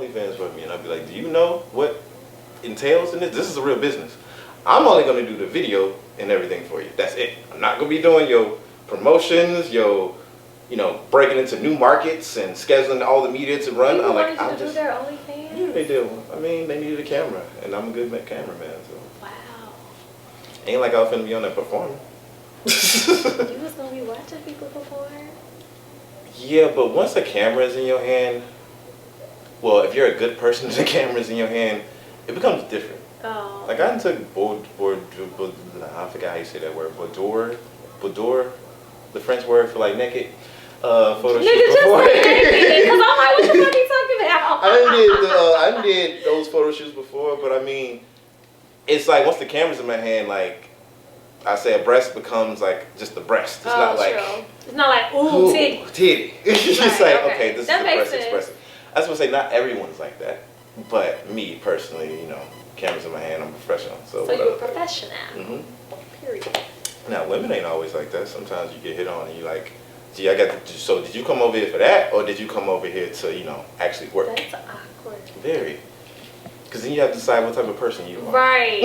OnlyFans with me, and I'd be like, do you know what entails in this? This is a real business. I'm only gonna do the video and everything for you. That's it. I'm not gonna be doing your promotions, your, you know, breaking into new markets and scheduling all the media to run. People I'm like, wanted you to do their OnlyFans? Yeah, they do. I mean, they needed a camera, and I'm a good cameraman, so. Wow. Ain't like I was finna be on there performing. You was gonna be watching people perform? Yeah, but once the camera's in your hand, well, if you're a good person and the camera's in your hand, it becomes different. Oh. Like I took I forgot how you say that word, boudoir, the French word for like naked, photo shoot before. Because I'm like, what the fuck are you talking about? I did those photo shoots before, but I mean, it's like once the camera's in my hand, like I say, a breast becomes like just the breast. It's not like true. It's not like ooh titty. It's just like okay, this that is the breast expressive. I was gonna say not everyone's like that, but me personally, you know, cameras in my hand, I'm professional. So you're a professional. Period. Now women ain't always like that. Sometimes you get hit on and you like, gee, I got to. So did you come over here for that, or did you come over here to, you know, actually work? That's awkward. Very. Because then you have to decide what type of person you are. Right.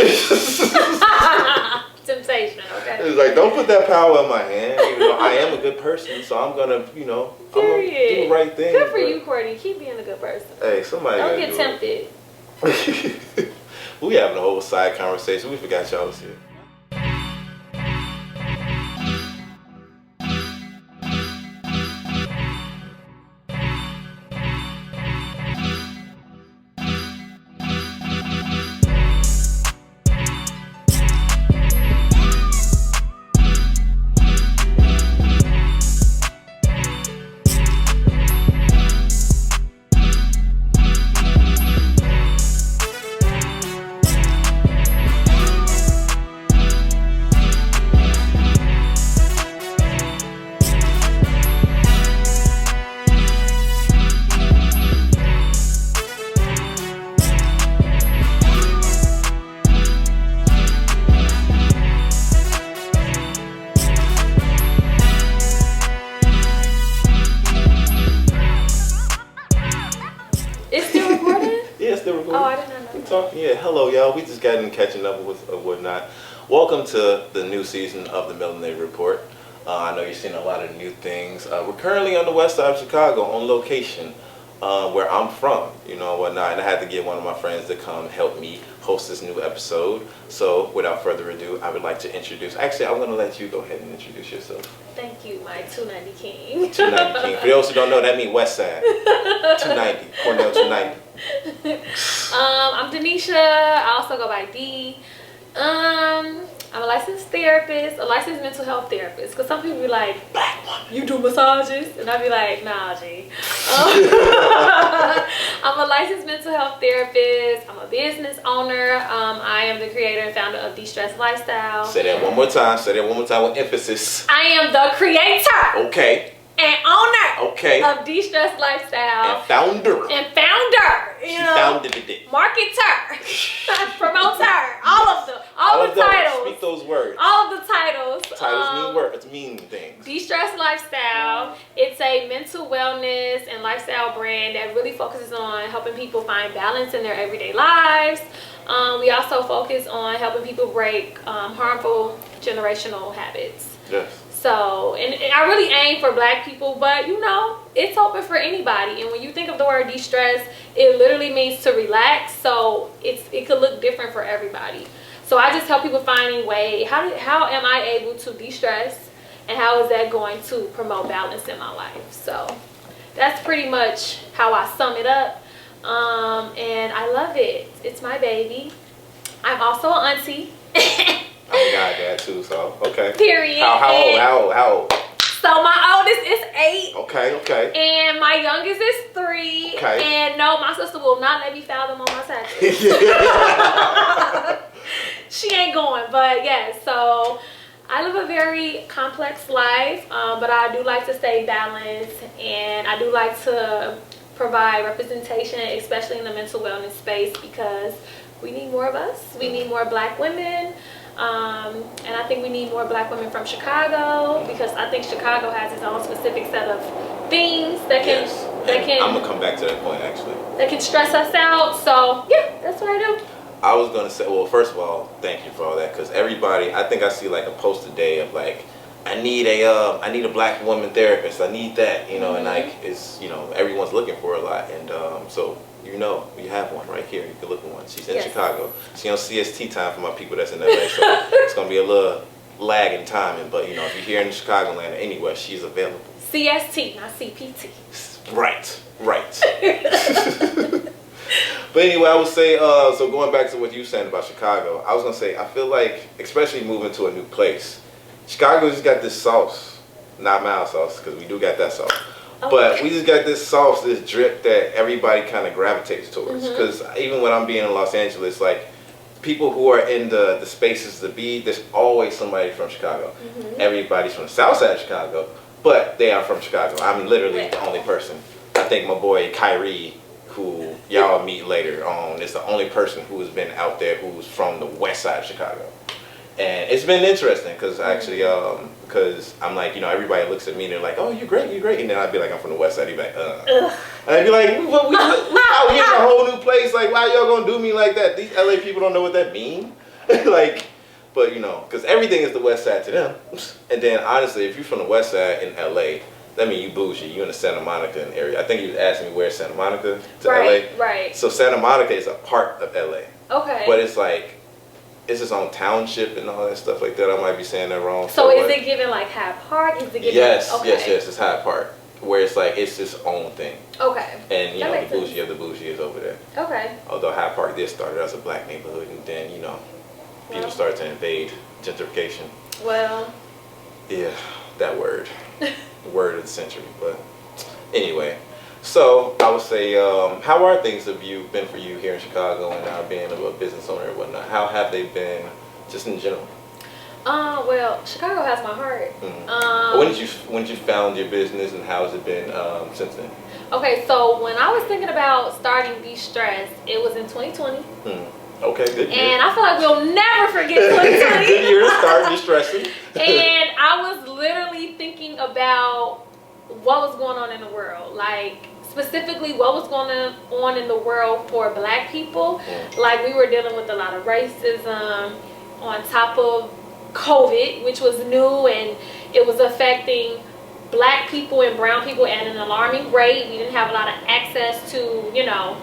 Temptation, okay. It's like, don't put that power in my hand. Even though I am a good person, so I'm gonna, you know, I'm gonna do the right thing. Good for you, Courtney. Keep being a good person. Hey, somebody don't get tempted. We having a whole side conversation. We forgot y'all was here. Yeah, hello y'all. We just got in catching up with whatnot. Welcome to the new season of the Melanated Report. I know you're seeing a lot of new things. We're currently on the west side of Chicago on location, where I'm from, you know, whatnot. And I had to get one of my friends to come help me host this new episode. So without further ado, I would like to introduce, actually I'm going to let you go ahead and introduce yourself. Thank you, my 290 King. 290 King. For those who don't know, that means west side. 290, Cornell 290. I'm Denisha. I also go by D. I'm a licensed therapist, a licensed mental health therapist. Because some people be like, black woman, you do massages? And I be like, nah, G. I'm a licensed mental health therapist. I'm a business owner. I am the creator and founder of De-Stress Lifestyle. Say that one more time. Say that one more time with emphasis. I am the creator. Okay. And owner. Okay. Of De-Stress Lifestyle. And founder. You know, founded it. Marketer. Promoter. All the titles. Speak those words. All of the titles. Titles mean words. Mean things. De-Stress Lifestyle. It's a mental wellness and lifestyle brand that really focuses on helping people find balance in their everyday lives. We also focus on helping people break harmful generational habits. Yes. So, and I really aim for black people, but you know, it's open for anybody. And when you think of the word de-stress, it literally means to relax. So it could look different for everybody. So I just help people find a way, how am I able to de-stress, and how is that going to promote balance in my life? So that's pretty much how I sum it up. And I love it. It's my baby. I'm also an auntie. I got that too, so okay. Period. How old? So my oldest is 8. Okay. And my youngest is 3. Okay. And no, my sister will not let me foul them on my taxes. She ain't going, but yes. So I live a very complex life, but I do like to stay balanced, and I do like to provide representation, especially in the mental wellness space, because we need more of us. We need more black women. And I think we need more black women from Chicago, because I think Chicago has its own specific set of things that can I'm gonna come back to that point actually. That can stress us out. So yeah, that's what I do. I was gonna say, well, first of all, thank you for all that, because everybody, I think I see like a post a day of like, I need a black woman therapist. I need that, you know, and like it's, you know, everyone's looking for a lot, and so you know, we have one right here. You can look at one. She's in Chicago. She's on CST time for my people that's in LA, so it's gonna be a little lag in timing, but you know, if you're here in Chicagoland or anywhere, she's available. CST, not CPT. Right. But anyway, I would say, so going back to what you were saying about Chicago, I was going to say, I feel like, especially moving to a new place, Chicago just got this sauce, not mild sauce, because we do got that sauce. Okay. But we just got this sauce, this drip that everybody kind of gravitates towards. Because even when I'm being in Los Angeles, like, people who are in the spaces to be, there's always somebody from Chicago. Everybody's from the south side of Chicago, but they are from Chicago. I'm literally the only person. I think my boy Kyrie, who y'all meet later on, is the only person who has been out there who's from the west side of Chicago. And it's been interesting because actually, because I'm like, you know, everybody looks at me and they're like, oh, you're great. And then I'd be like, I'm from the west side. He'd be like, And I'd be like, well, we out here in a whole new place. Like, why y'all gonna do me like that? These LA people don't know what that means. Like, but you know, because everything is the west side to them. And then honestly, if you're from the west side in LA, that means you bougie. You in the Santa Monica area. I think you was asking me where's Santa Monica to LA. Right. So Santa Monica is a part of LA. Okay. But it's like, it's its own township and all that stuff like that. I might be saying that wrong. So is it given like Hyde Park? Is it given? Yes, it's Hyde Park. Where it's like, it's its own thing. Okay. And you know, the bougie of the bougie is over there. Okay. Although Hyde Park did start as a black neighborhood, and then, you know, people started to invade gentrification. Well. Yeah, that word. Word of the century. But anyway, so I would say, how are things have you been for you here in Chicago and now being a business owner and whatnot? How have they been just in general? Well, Chicago has my heart. When did you found your business and how has it been since then? Okay, so when I was thinking about starting Be Stressed, it was in 2020. Okay, good year. And I feel like we'll never forget 2020. Good year to start Be Stressing. And I was literally thinking about what was going on in the world. Like, specifically what was going on in the world for black people. Like, we were dealing with a lot of racism on top of COVID, which was new, and it was affecting black people and brown people at an alarming rate. We didn't have a lot of access to, you know,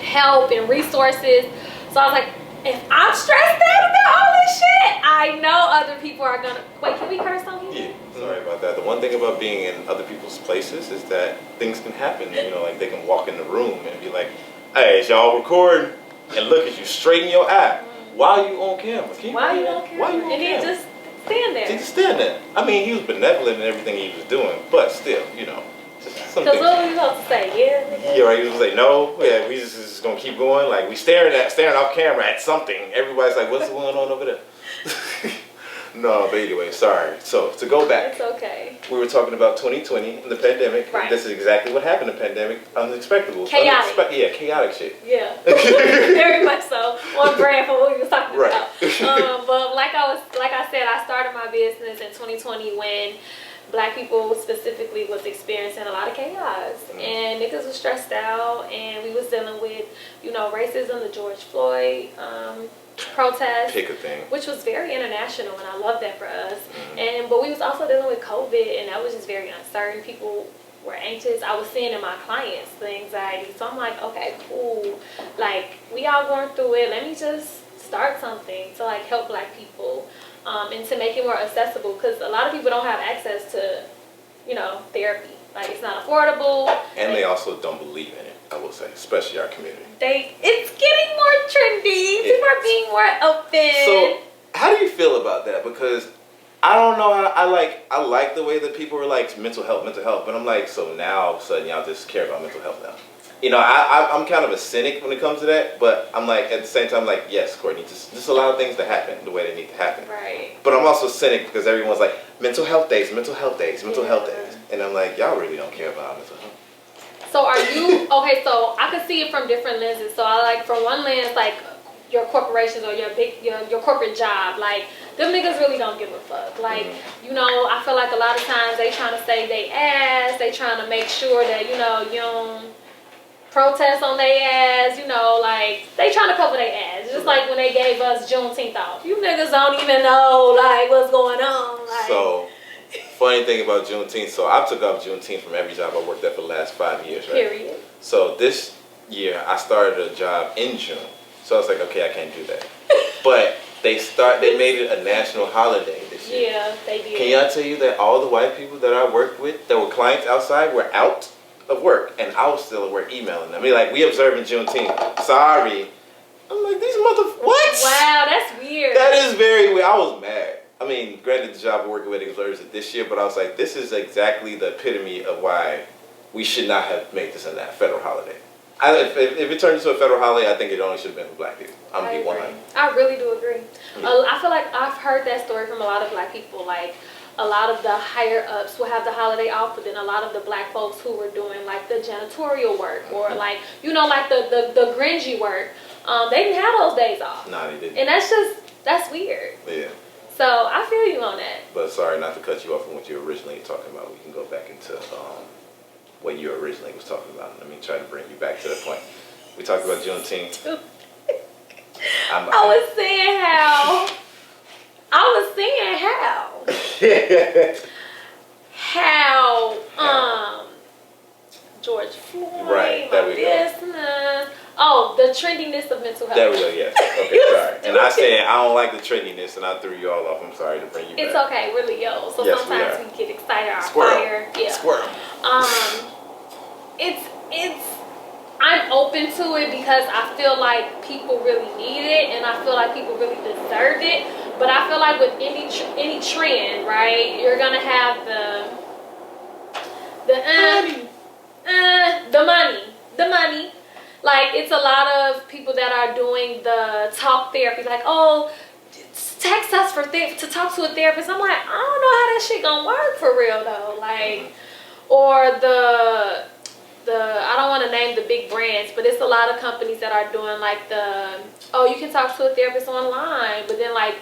help and resources. So I was like, if I'm stressed out about all this shit, I know other people are gonna. Wait, can we curse on here? Yeah, sorry about that. The one thing about being in other people's places is that things can happen. You know, like they can walk in the room and be like, "Hey, is y'all recording?" And look at you straight in your eye. Why are you on camera? Why are you on camera? Why you on and camera? then just stand there. Just stand there. I mean, he was benevolent in everything he was doing, but still, you know. Because what were you supposed to say? Yeah. Yeah, right. He was like, no. Yeah, we just gonna keep going. Like we staring off camera at something. Everybody's like, what's going on over there? No, but anyway, sorry. So to go back, it's okay. We were talking about 2020 and the pandemic. Right. This is exactly what happened in the pandemic. Unexpected. Chaotic. Chaotic shit. Yeah. Very much so. On brand for what we was talking right. about. But like I said, I started my business in 2020 when black people specifically was experiencing a lot of chaos, and niggas was stressed out, and we was dealing with, you know, racism, the George Floyd protest, pick a thing, which was very international, and I love that for us. But we was also dealing with COVID, and that was just very uncertain. People were anxious. I was seeing in my clients the anxiety. So I'm like, okay, cool. Like, we all going through it. Let me just start something to like help black people. And to make it more accessible, because a lot of people don't have access to, you know, therapy. Like, it's not affordable. And they also don't believe in it, I will say, especially our community. It's getting more trendy. People are being more open. So, how do you feel about that? Because I don't know how I like the way that people are like mental health, but I'm like, so now all of a sudden y'all just care about mental health now. You know, I'm kind of a cynic when it comes to that, but I'm like, at the same time, like, yes, Courtney, just allow things to happen the way they need to happen. Right. But I'm also cynic because everyone's like, mental health days. And I'm like, y'all really don't care about mental health. So are you, okay, so I could see it from different lenses. So I like, from one lens, like, your corporations or your corporate job. Like, them niggas really don't give a fuck. Like, you know, I feel like a lot of times they trying to save they ass. They trying to make sure that, you know, you don't protest on their ass. You know, like, they trying to cover their ass. Just like when they gave us Juneteenth off. You niggas don't even know, like, what's going on. Like, so, funny thing about Juneteenth. So, I took off Juneteenth from every job I worked at for the last 5 years, right? Period. So, this year, I started a job in June. So, I was like, okay, I can't do that. But they made it a national holiday this year. Yeah, they did. Can y'all tell you that all the white people that I worked with, that were clients outside, were out of work, and I was still at work emailing them. I mean, like, we observing Juneteenth. Sorry. I'm like, these what? Wow, that's weird. That is very weird. I was mad. I mean, granted, the job of working with observers it this year, but I was like, this is exactly the epitome of why we should not have made this a federal holiday. If it turned into a federal holiday, I think it only should have been for black people. I'm going to be 100. I really do agree. Yeah. I feel like I've heard that story from a lot of black people. Like, a lot of the higher ups will have the holiday off, but then a lot of the black folks who were doing like the janitorial work or like, you know, like the grungy work, they didn't have those days off. Nah, they didn't. And that's weird. Yeah. So I feel you on that. But sorry, not to cut you off from what you were originally talking about. We can go back into what you originally was talking about. Let me try to bring you back to the point. We talked about Juneteenth. I was saying how George Floyd, right, there we business. Oh, the trendiness of mental health. There we go, yes. Okay, sorry. And I said I don't like the trendiness and I threw you all off. I'm sorry to bring you back. It's okay, we're Leo. So yes, sometimes we get excited or Squirrel. fire. Yeah. Squirrel. It's I'm open to it because I feel like people really need it and I feel like people really deserve it. But I feel like with any trend, right, you're gonna have the money. Like, it's a lot of people that are doing the talk therapy, like, oh, text us to talk to a therapist. I'm like, I don't know how that shit gonna work for real though. Like, or the I don't want to name the big brands, but it's a lot of companies that are doing like you can talk to a therapist online, but then like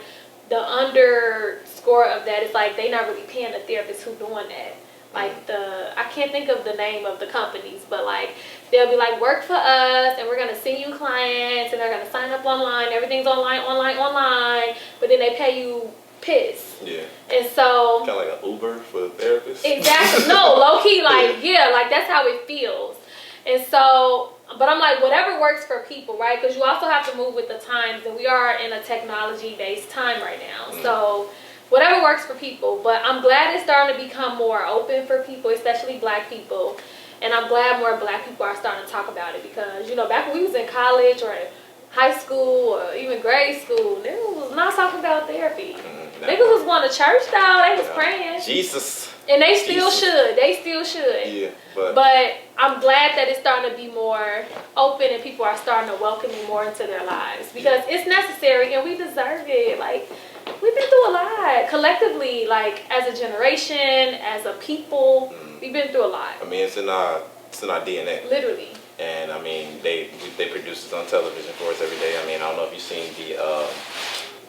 the underscore of that is like they not really paying the therapist who doing that. Like I can't think of the name of the companies, but like they'll be like, work for us and we're gonna send you clients and they're gonna sign up online, everything's online, but then they pay you piss. Yeah. And so kind of like an Uber for therapists. Exactly. No, low key, like, yeah, like that's how it feels. And so, but I'm like, whatever works for people, right? Because you also have to move with the times, and we are in a technology-based time right now. So whatever works for people. But I'm glad it's starting to become more open for people, especially black people. And I'm glad more black people are starting to talk about it because, you know, back when we was in college or in high school or even grade school, niggas was not talking about therapy. Niggas was going to church though. They was praying. Jesus. And they still should. They still should. Yeah, but I'm glad that it's starting to be more open and people are starting to welcome me more into their lives because it's necessary and we deserve it. Like, we've been through a lot collectively, like as a generation, as a people. We've been through a lot. I mean, it's in our DNA. Literally. And I mean, they produce this on television for us every day. I mean, I don't know if you've seen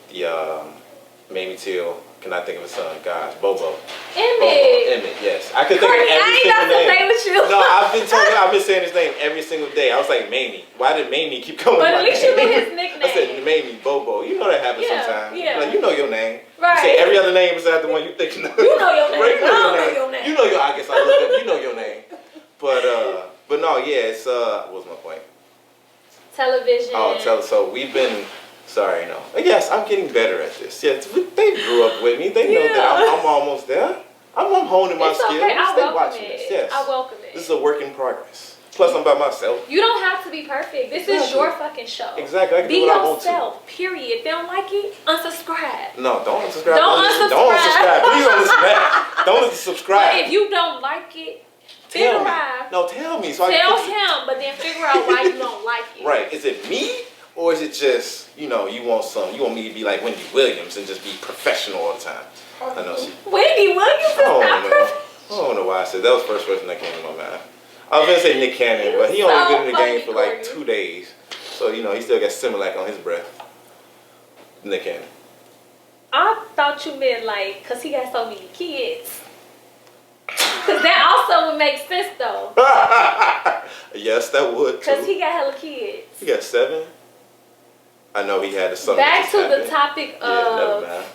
the Mamie Till, cannot think of his son, gosh, Bobo. Emmett, yes. I could think of every single name. I ain't with you. No, I've been saying his name every single day. I was like, Mamie. Why did Mamie keep coming? But at least you know his nickname. I said Mamie, Bobo. You know that happens sometimes. Yeah. Like, you know your name. Right. You say every other name besides the one you think you know. You know your name. Right? I don't know your name. You know your. I guess I look up. You know your name. But no, yeah. It's what was my point? Television. So we've been. Sorry, no. Yes, I'm getting better at this. Yes, they grew up with me. They know that I'm almost there. I'm honing my skills. Okay. I They welcome watching it. this. Yes. I welcome it. This is a work in progress. Plus, I'm by myself. You don't have to be perfect. This is your fucking show. Exactly. I can be do what I want to. yourself. Period. If they don't like it, unsubscribe. No, don't unsubscribe. Don't unsubscribe. Don't unsubscribe. Please don't listen back. Don't subscribe. But if you don't like it, tell figure me. out. No, tell me. So I Tell can fix it. him, but then figure out why you don't like it. Right. Is it me? Or is it just, you want me to be like Wendy Williams and just be professional all the time? I know she. Wendy Williams is not perfect. I don't know why I said that was the first person that came to my mind. I was going to say Nick Cannon, but he only been in the game for like 2 days. So, you know, he still got Similac on his breath. Nick Cannon. I thought you meant like, cause he got so many kids. Cause that also would make sense though. Yes, that would too. Cause he got hella kids. He got 7. I know he had something. Back to the topic of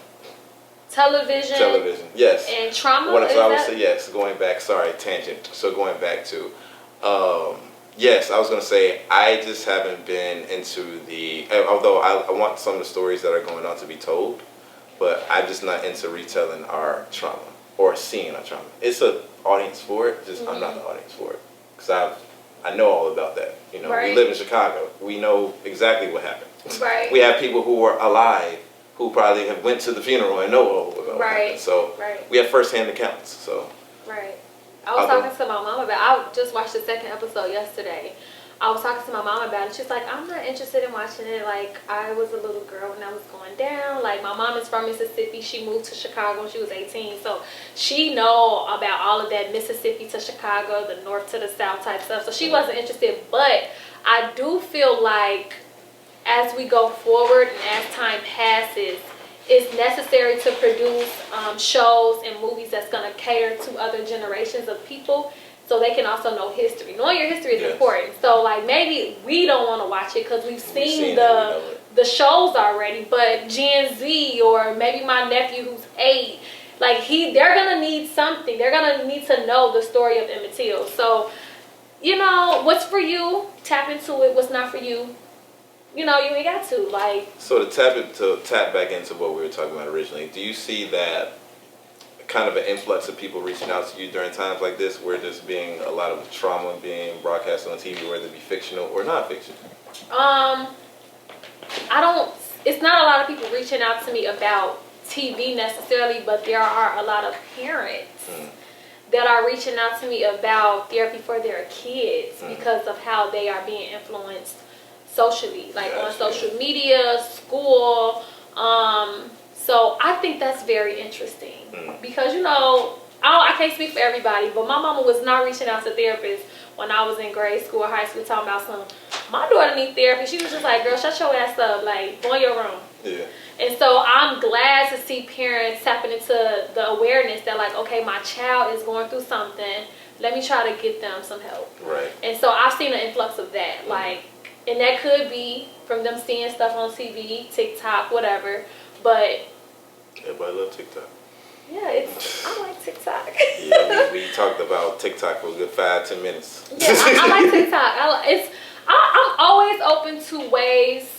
television. Television, yes. And trauma. I would say yes. Going back, sorry, tangent. So going back to, yes, I was gonna say I just haven't been into the. Although I want some of the stories that are going on to be told, but I'm just not into retelling our trauma or seeing our trauma. It's an audience for it. Just I'm not the audience for it because I know all about that. You know, we live in Chicago. We know exactly what happened. Right. We have people who were alive who probably have went to the funeral and know all about what happened. So we have firsthand accounts. So I was talking to my mom about. I just watched the second episode yesterday. I was talking to my mom about it. She's like, I'm not interested in watching it. Like, I was a little girl when I was going down. Like, my mom is from Mississippi. She moved to Chicago when she was 18. So she know about all of that Mississippi to Chicago, the north to the south type stuff. So she wasn't interested. But I do feel like as we go forward and as time passes, it's necessary to produce shows and movies that's going to cater to other generations of people so they can also know history. Knowing your history is important. So, like, maybe we don't want to watch it because we've seen the shows already, but Gen Z or maybe my nephew who's 8, like, they're going to need something. They're going to need to know the story of Emmett Till. So, you know, what's for you, tap into it. What's not for you, you know, you ain't got to. Like, so to tap back into what we were talking about originally, do you see that kind of an influx of people reaching out to you during times like this where there's being a lot of trauma being broadcast on TV, whether it be fictional or not fictional? It's not a lot of people reaching out to me about TV necessarily, but there are a lot of parents that are reaching out to me about therapy for their kids because of how they are being influenced socially, like on social media, school. So I think that's very interesting because, you know, I can't speak for everybody, but my mama was not reaching out to therapists when I was in grade school or high school talking about my daughter needs therapy. She was just like, girl, shut your ass up, like, go in your room. Yeah. And so I'm glad to see parents tapping into the awareness that, like, okay, my child is going through something. Let me try to get them some help. Right. And so I've seen an influx of that. Like, and that could be from them seeing stuff on TV, TikTok, whatever. But everybody loves TikTok. Yeah, I like TikTok. Yeah, we talked about TikTok for a good 5-10 minutes. Yeah, I like TikTok. I'm always open to ways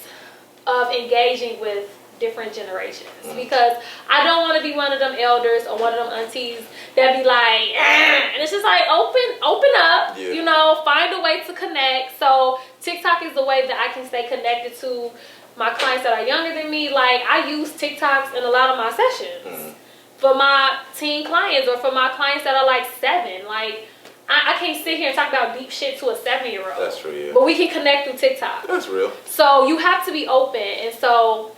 of engaging with different generations because I don't want to be one of them elders or one of them aunties that be like, and it's just like open up, you know, find a way to connect. So TikTok is the way that I can stay connected to my clients that are younger than me. Like, I use TikToks in a lot of my sessions for my teen clients or for my clients that are like 7. Like, I can't sit here and talk about deep shit to a 7-year-old. That's true, yeah. But we can connect through TikTok. That's real. So you have to be open. And so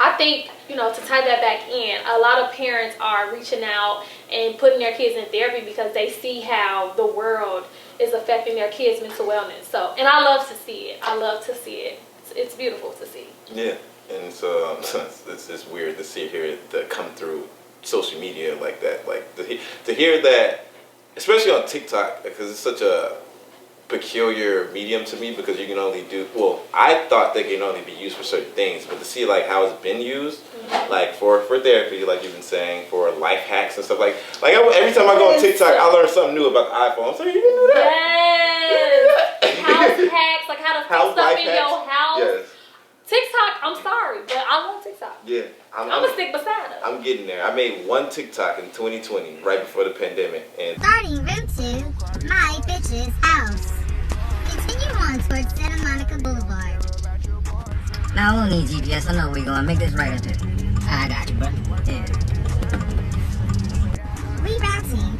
I think, you know, to tie that back in, a lot of parents are reaching out and putting their kids in therapy because they see how the world is affecting their kids' mental wellness. So, and I love to see it. I love to see it. It's beautiful to see. Yeah, and so it's weird to see here that come through social media like that. Like to hear that, especially on TikTok, because it's such a peculiar medium to me because you can only do, well, I thought they can only be used for certain things, but to see like how it's been used, like for therapy, like you've been saying, for life hacks and stuff like every time I go on TikTok, I learn something new about the iPhone. So you can do that. Yes. House hacks, like how to fix stuff in your house. Yes. TikTok, I'm sorry, but I love TikTok. Yeah. I'm gonna stick beside her. I'm getting there. I made one TikTok in 2020, right before the pandemic. And starting route to my bitch's house. Continue on towards Santa Monica Boulevard. Now, I don't need GPS. I know where we're going. Make this right up here. I got you, bro. Yeah. Rerouting.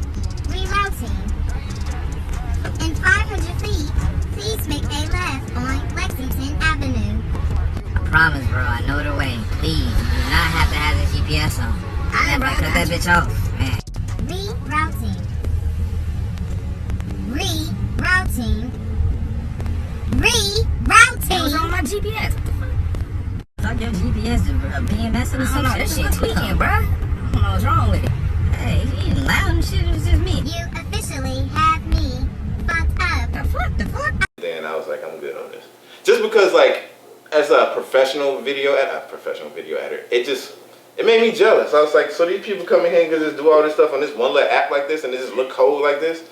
In 500 feet, please make a left on Lexington Avenue. I promise, bro. I know the way. Please, you do not have to have the GPS on. Cut that bitch off, man. Rerouting. It was on my GPS. What the fuck? Fuck your GPS being messing with some shit. This shit tweaking, bruh. I don't know what's wrong with it. Hey, he ain't loud and shit. It was just me. You officially have me fucked up. The fuck? Then I was like, I'm good on this. Just because, like, as a professional video editor, it made me jealous. I was like, so these people come in here and just do all this stuff on this one little app like this and it just look cold like this?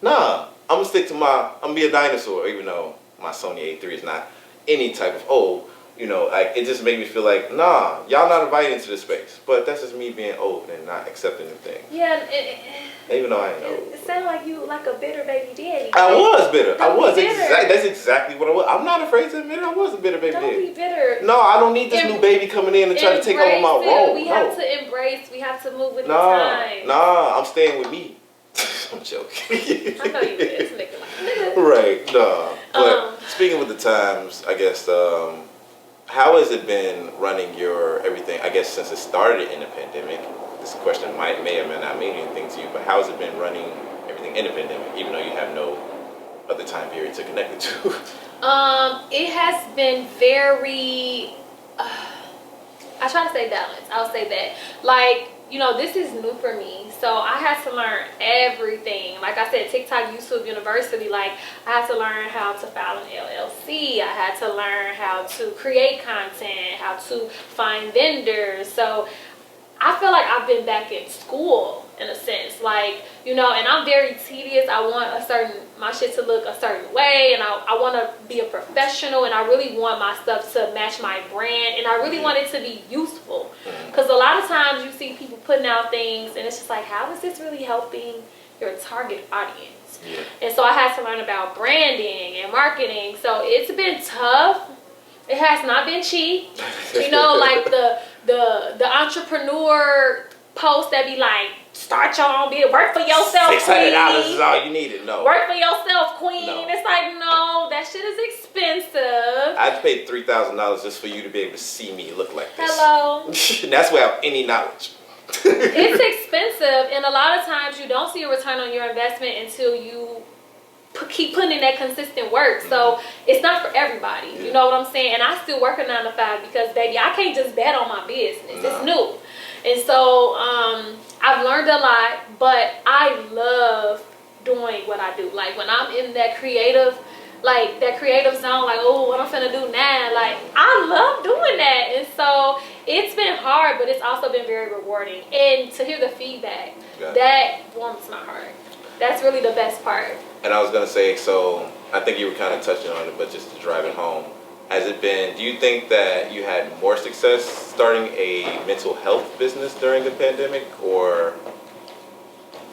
Nah, I'm gonna be a dinosaur, even though my Sony A3 is not any type of old. You know, like, it just made me feel like, nah, y'all not invited into this space. But that's just me being old and not accepting the thing. Yeah, even though I ain't old. it sounded like you like a bitter baby daddy. I was bitter. Don't be bitter. That's exactly what I was. I'm not afraid to admit it. I was a bitter baby Don't daddy. be bitter. No, I don't need this new baby coming in and trying to take over my role. We have to embrace. We have to move with the Nah, times. I'm staying with me. I'm joking. I know you is, nigga. Right, nah. But speaking with the times, I guess, how has it been running your everything? I guess since it started in the pandemic, this question may or may not mean anything to you, but how has it been running everything in the pandemic, even though you have no other time period to connect it to? It has been very, I try to stay balanced. I'll say that. Like, you know, this is new for me. So I had to learn everything. Like I said, TikTok, YouTube, University. Like, I had to learn how to file an LLC. I had to learn how to create content, how to find vendors. So I feel like I've been back in school in a sense. Like, you know, and I'm very tedious. I want my shit to look a certain way, and I want to be a professional, and I really want my stuff to match my brand, and I really want it to be useful. Because a lot of times you see people putting out things, and it's just like, how is this really helping your target audience? Yeah. And so I had to learn about branding and marketing. So it's been tough. It has not been cheap. You know, like the entrepreneur post that be like, start your own business, work for yourself, queen. $600 is all you needed. No. Work for yourself, queen. No. It's like, no, that shit is expensive. I'd pay $3,000 just for you to be able to see me look like this. Hello. That's without any knowledge. It's expensive, and a lot of times you don't see a return on your investment until you keep putting in that consistent work. So it's not for everybody. You know what I'm saying? And I still work a 9 to 5 because, baby, I can't just bet on my business. It's new. And so I've learned a lot, but I love doing what I do. Like, when I'm in that creative zone, like, oh, what I'm finna do now, like, I love doing that. And so it's been hard, but it's also been very rewarding. And to hear the feedback, that warms my heart. That's really the best part. And I was gonna say, so I think you were kind of touching on it, but just to drive it home, has it been, do you think that you had more success starting a mental health business during the pandemic, or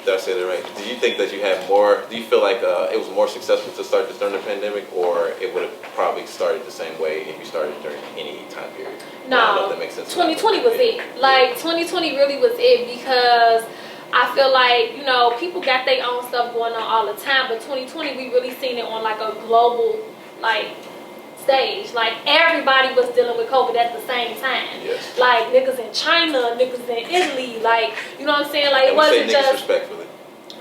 did I say that right? Do you think that you had more, do you feel like it was more successful to start this during the pandemic, or it would have probably started the same way if you started during any time period? No, I don't know if that makes sense. 2020 was it. Like, 2020 really was it, because I feel like, you know, people got their own stuff going on all the time, but 2020 we really seen it on like a global, like, stage. Like, everybody was dealing with COVID at the same time. Yes. Like, niggas in China, niggas in Italy, like, you know what I'm saying? Like, it wasn't just respectfully.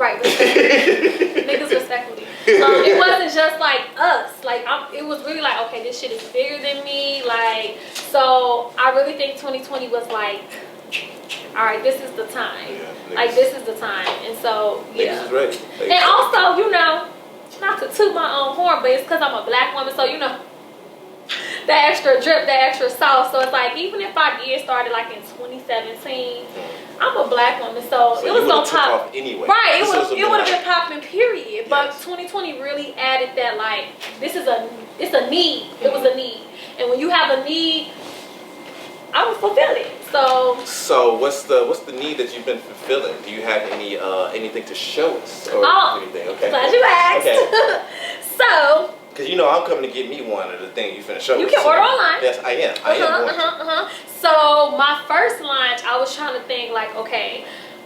right, respectfully. Niggas respectfully. It wasn't just like us. Like, it was really like, okay, this shit is bigger than me. Like, so I really think 2020 was like, all right, this is the time. Yeah, like, this is the time. And so, yeah. Niggas is ready. And also, you know, not to toot my own horn, but it's because I'm a black woman, so, you know, that extra drip, that extra sauce. So it's like, even if I did start it like in 2017, I'm a black woman, so it was gonna pop off anyway. Right, it would have been popping, period. Yes. But 2020 really added that, like, it's a need. It was a need, and when you have a need, I would fulfill it. So what's the need that you've been fulfilling? Do you have anything to show us or anything? Okay. Glad you asked. Okay. So, because you know I'm coming to get me one of the things you finna show us. You can order online. Yes, I am. I am. So my first launch, I was trying to think like, okay,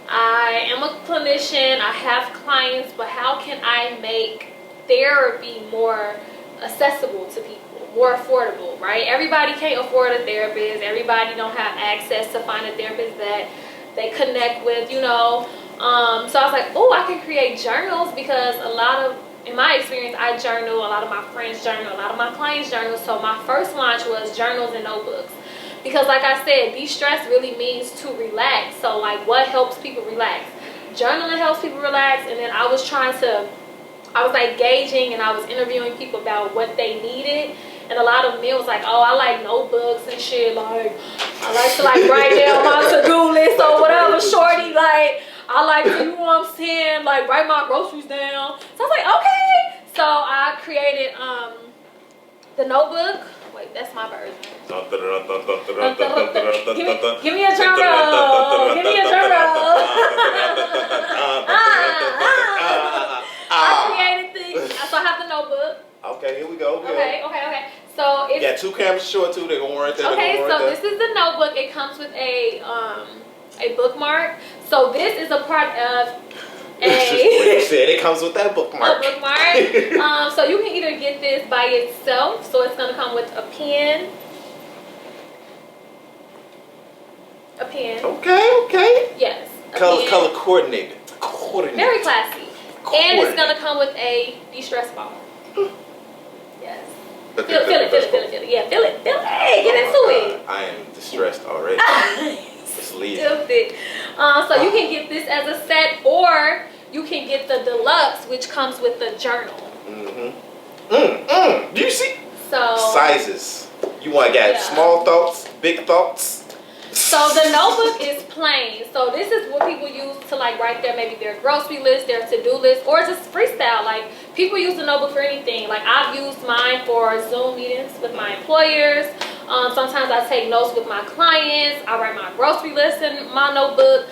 I am a clinician, I have clients, but how can I make therapy more accessible to people, more affordable, right? Everybody can't afford a therapist. Everybody don't have access to find a therapist that they connect with, you know. So I was like, oh, I can create journals, because a lot of in my experience, I journal, a lot of my friends journal, a lot of my clients journal. So my first launch was journals and notebooks. Because like I said, de-stress really means to relax. So like what helps people relax? Journaling helps people relax. And then I was like gauging and I was interviewing people about what they needed. And a lot of men was like, oh, I like notebooks and shit. Like, I like to like write down my to-do list or whatever. Shorty, like, I like to, you know what I'm saying, like write my groceries down. So I was like, okay. So I created the notebook. Wait, that's my version. Give me a drum roll. Give me a drum roll. I created the, so I have the notebook. Okay, here we go. Okay. So it's, you got 2 cameras short too. They're gonna warrant that. Okay, so this is the notebook. It comes with a bookmark. So this is a part of you said it comes with that bookmark. A bookmark. So you can either get this by itself. So it's gonna come with a pen. Okay. Yes. Color coordinated. Very classy. And it's gonna come with a de-stress ball. Yes. Feel it. Yeah, feel it. Hey, get into it. I am distressed already. It's leaving. Stupid. So you can get this as a set, or you can get the deluxe, which comes with the journal. Do you see? So sizes. You want to get small thoughts, big thoughts. So the notebook is plain. So this is what people use to like write maybe their grocery list, their to-do list, or just freestyle. Like people use the notebook for anything. Like I've used mine for Zoom meetings with my employers. Sometimes I take notes with my clients. I write my grocery list in my notebook.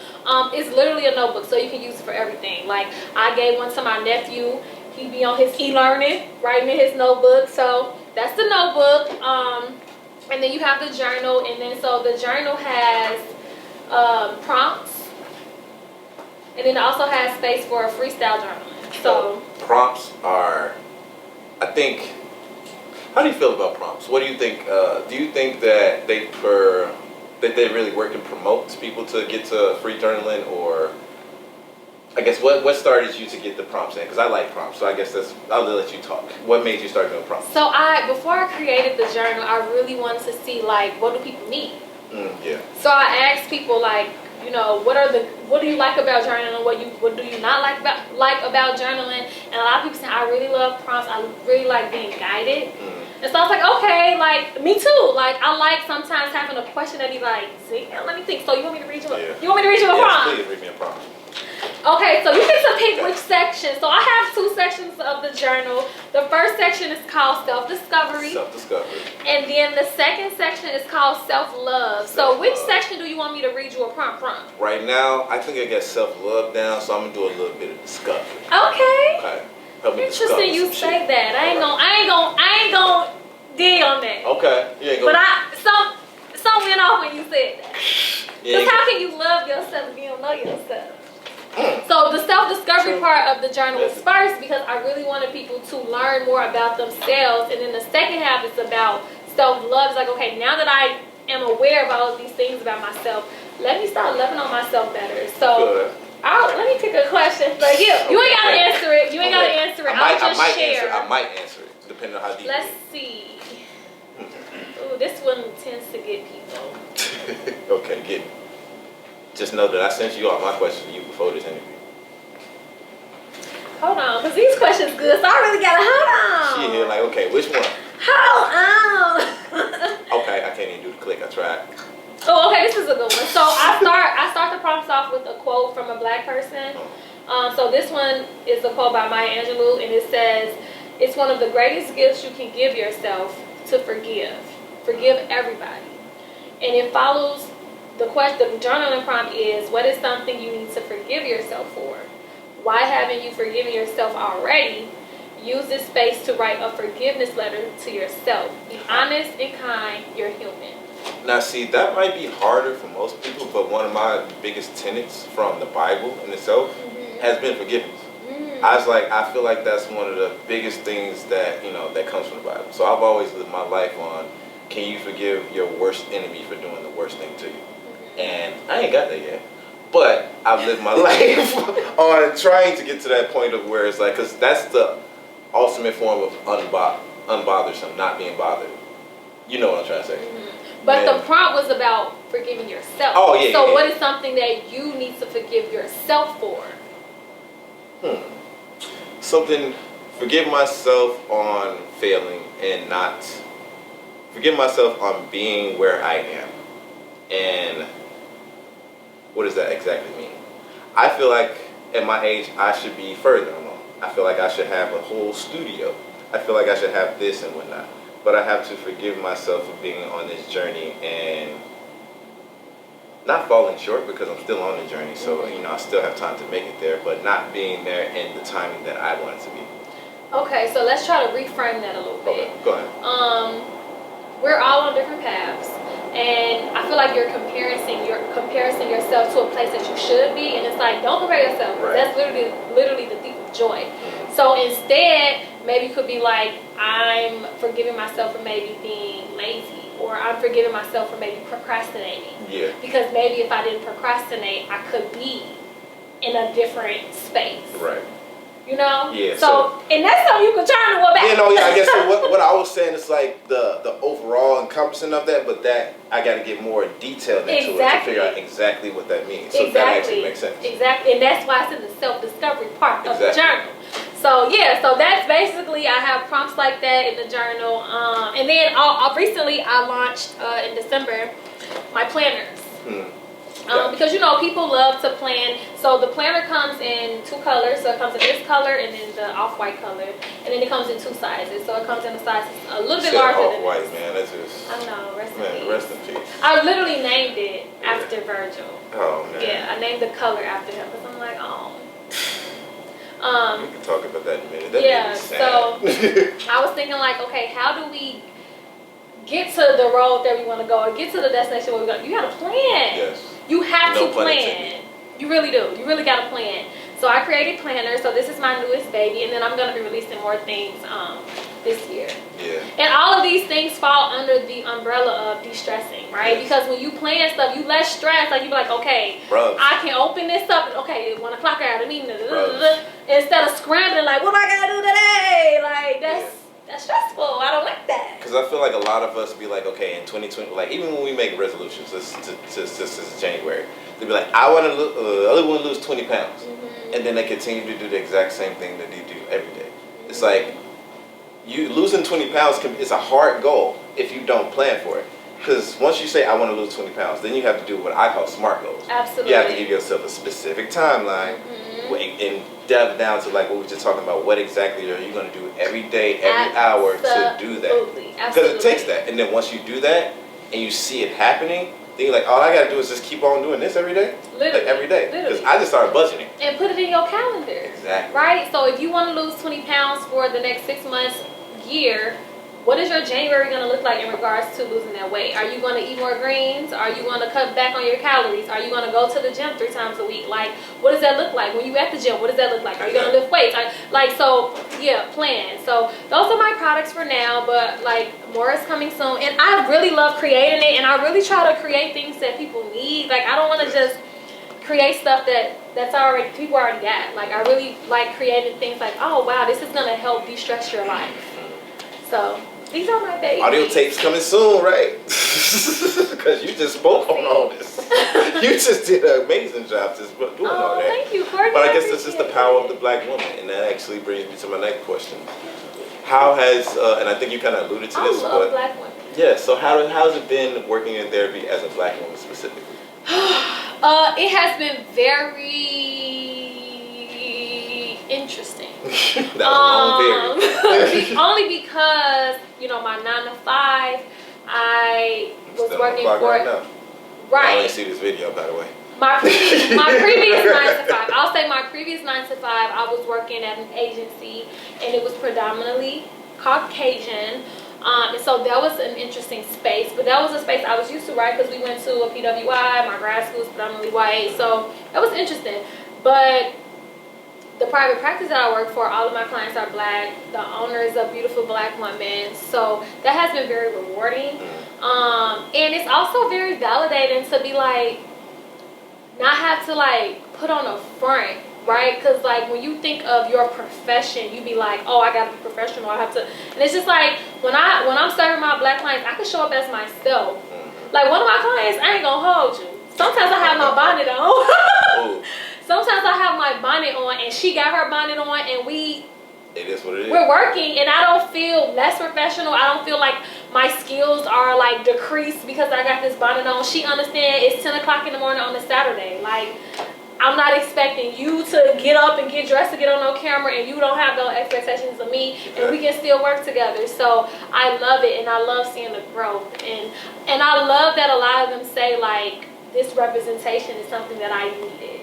It's literally a notebook, so you can use it for everything. Like I gave one to my nephew. He be on his e-learning, writing in his notebook. So that's the notebook. And then you have the journal, and then so the journal has prompts, and then it also has space for a freestyle journaling. So prompts are, I think. How do you feel about prompts? What do you think? Do you think that they really work and promote people to get to free journaling, or I guess what started you to get the prompts in? Because I like prompts, so I guess I'll let you talk. What made you start doing prompts? So before I created the journal, I really wanted to see like what do people need. Yeah. So I asked people like, you know, what do you like about journaling? What do you not like about journaling? And a lot of people say I really love prompts. I really like being guided. And so I was like, okay, like me too. Like I like sometimes having a question that be like, see, let me think. So you want me to read you? You want me to read you a prompt? Please read me a prompt. Okay, so you get to pick which section. So I have 2 sections of the journal. The first section is called self-discovery. Self-discovery. And then the second section is called self-love. So which section do you want me to read you a prompt from? Right now, I think I got self-love down, so I'm gonna do a little bit of discovery. Okay. Help me discover Interesting you some say shit. that. I ain't gonna dig on that. Okay. You ain't gonna. But some went off when you said that. Yeah, Because how can you love yourself if you don't know yourself? So the self-discovery part of the journal was first because I really wanted people to learn more about themselves, and then the second half is about self-love. It's like, okay, now that I am aware of all of these things about myself, let me start loving on myself better. So let me pick a question for you. You ain't gotta answer it. I'll just share. I might answer it, depending on how deep. Let's see. Ooh, this one tends to get people. Okay, get me. Just know that I sent you all my questions to you before this interview. Hold on, because these questions good, so I really gotta hold on. She here like, okay, which one? Hold on. Okay, I can't even do the click. I tried. Oh, okay, this is a good one. So I start the prompts off with a quote from a black person. So this one is a quote by Maya Angelou, and it says, "It's one of the greatest gifts you can give yourself to forgive. Forgive everybody." And it follows. The journaling prompt is, what is something you need to forgive yourself for? Why haven't you forgiven yourself already? Use this space to write a forgiveness letter to yourself. Be honest and kind. You're human. Now, see, that might be harder for most people, but one of my biggest tenets from the Bible in itself has been forgiveness. I feel like that's one of the biggest things that, that comes from the Bible. So I've always lived my life on, can you forgive your worst enemy for doing the worst thing to you? And I ain't got that yet. But I've lived my life on trying to get to that point of where it's like, because that's the ultimate form of unbothersome, not being bothered. You know what I'm trying to say. Mm-hmm. But the prompt was about forgiving yourself. Oh, yeah. So yeah, what is something that you need to forgive yourself for? Something, forgive myself on failing and not, forgive myself on being where I am. And what does that exactly mean? I feel like at my age, I should be further along. I feel like I should have a whole studio. I feel like I should have this and whatnot. But I have to forgive myself for being on this journey and not falling short, because I'm still on the journey. So, you know, I still have time to make it there, but not being there in the timing that I want it to be. Okay, so let's try to reframe that a little bit. Okay, go ahead. We're all on different paths, and I feel like you're comparing yourself to a place that you should be, and it's like, don't compare yourself. Right. That's literally the thief of joy. So instead, maybe you could be like, I'm forgiving myself for maybe being lazy, or I'm forgiving myself for maybe procrastinating. Yeah. Because maybe if I didn't procrastinate, I could be in a different space. Right. You know? Yeah. So and that's something you can turn to a back. You know, yeah, I guess so what I was saying is like the overall encompassing of that, but that I got to get more detailed into it to figure out exactly what that means. So that actually makes sense. Exactly. And that's why it's in the self-discovery part of the journal. So yeah, so that's basically, I have prompts like that in the journal. And then recently I launched in December my planners. Because you know, people love to plan. So the planner comes in 2 colors. So it comes in this color and then the off-white color, and then it comes in 2 sizes. So it comes in a size a little bit larger than off-white, this. man. That's just. I know. Rest in peace. Rest in peace. I literally named it after Virgil. Oh man. Yeah, I named the color after him because I'm like, oh. We can talk about that in a minute. That Yeah. So I was thinking like, okay, how do we get to the road that we want to go, or get to the destination where we go? You got to plan. Yes. You have No to pun plan. intended. You really do. You really got to plan. So I created planners. So this is my newest baby, and then I'm going to be releasing more things this year. Yeah. And all of these things fall under the umbrella of de-stressing, right? Yes. Because when you plan stuff, you less stress. Like you be like, okay, Bruh. I can open this up. Okay, 1 o'clock I have a meeting. Instead of scrambling like, what am I going to do today? Like that's stressful. I don't like that. Because I feel like a lot of us be like, okay, in 2020, like even when we make resolutions, this is January, they be like, I want to lose 20 pounds, and then they continue to do the exact same thing that they do every day. It's like you losing 20 pounds is a hard goal if you don't plan for it. Because once you say I want to lose 20 pounds, then you have to do what I call SMART goals. Absolutely. You have to give yourself a specific timeline and delve down to like what we were just talking about. What exactly are you going to do every day, every hour to do that? Absolutely. Because it takes that. And then once you do that and you see it happening, then you're like, all I got to do is just keep on doing this every day? Literally. Like every day. Because I just started budgeting. And put it in your calendar. Exactly. Right? So if you want to lose 20 pounds for the next 6 months, year, what is your January going to look like in regards to losing that weight? Are you going to eat more greens? Are you going to cut back on your calories? Are you going to go to the gym 3 times a week? Like, what does that look like? When you at the gym, what does that look like? Are you going to lift weights? Plan. So those are my products for now, but like more is coming soon. And I really love creating it, and I really try to create things that people need. Like, I don't want to just create stuff that's already, people already got. Like, I really like creating things like, oh wow, this is going to help de-stress your life. So these are my babies. Audio tapes coming soon, right? Because you just spoke on all this. You just did an amazing job just doing all that. Thank you, Courtney. But I guess this is the power of the black woman, and that actually brings me to my next question. How has, and I think you kind of alluded to this, I love but black women. yeah. So how's it been working in therapy as a black woman specifically? It has been very interesting. That was long Only because, you know, my 9 to 5, I was working for right now. Right. I only see this video, by the way. My previous 9 to 5. I'll say my previous 9 to 5, I was working at an agency, and it was predominantly Caucasian. And so that was an interesting space, but that was a space I was used to, right? Because we went to a PWI, my grad school is predominantly white, so that was interesting. But the private practice that I work for, all of my clients are black. The owner is a beautiful black woman, so that has been very rewarding. And it's also very validating to be like, not have to like put on a front right? Because like when you think of your profession, you be like, oh, I gotta be professional. I have to, and it's just like when I'm serving my black clients, I can show up as myself. Like one of my clients, I ain't gonna hold you. Sometimes I have my bonnet on. Sometimes I have my bonnet on, and she got her bonnet on, and it is what it is. We're working, and I don't feel less professional. I don't feel like my skills are like decreased because I got this bonnet on. She understands it's 10 o'clock in the morning on a Saturday. Like, I'm not expecting you to get up and get dressed to get on no camera, and you don't have no expectations of me, and we can still work together. So I love it, and I love seeing the growth, and I love that a lot of them say like this representation is something that I needed,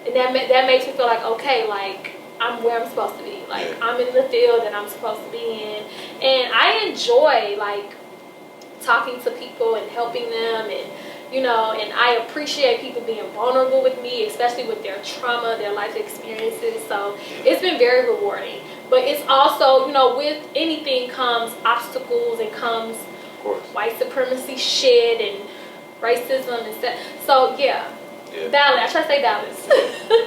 and that makes me feel like, okay, like I'm where I'm supposed to be. Like I'm in the field that I'm supposed to be in, and I enjoy like talking to people and helping them, and you know, and I appreciate people being vulnerable with me, especially with their trauma, their life experiences. So it's been very rewarding. But it's also, you know, with anything comes obstacles and comes white supremacy shit and racism and stuff. So yeah. Balance. I try to say balance.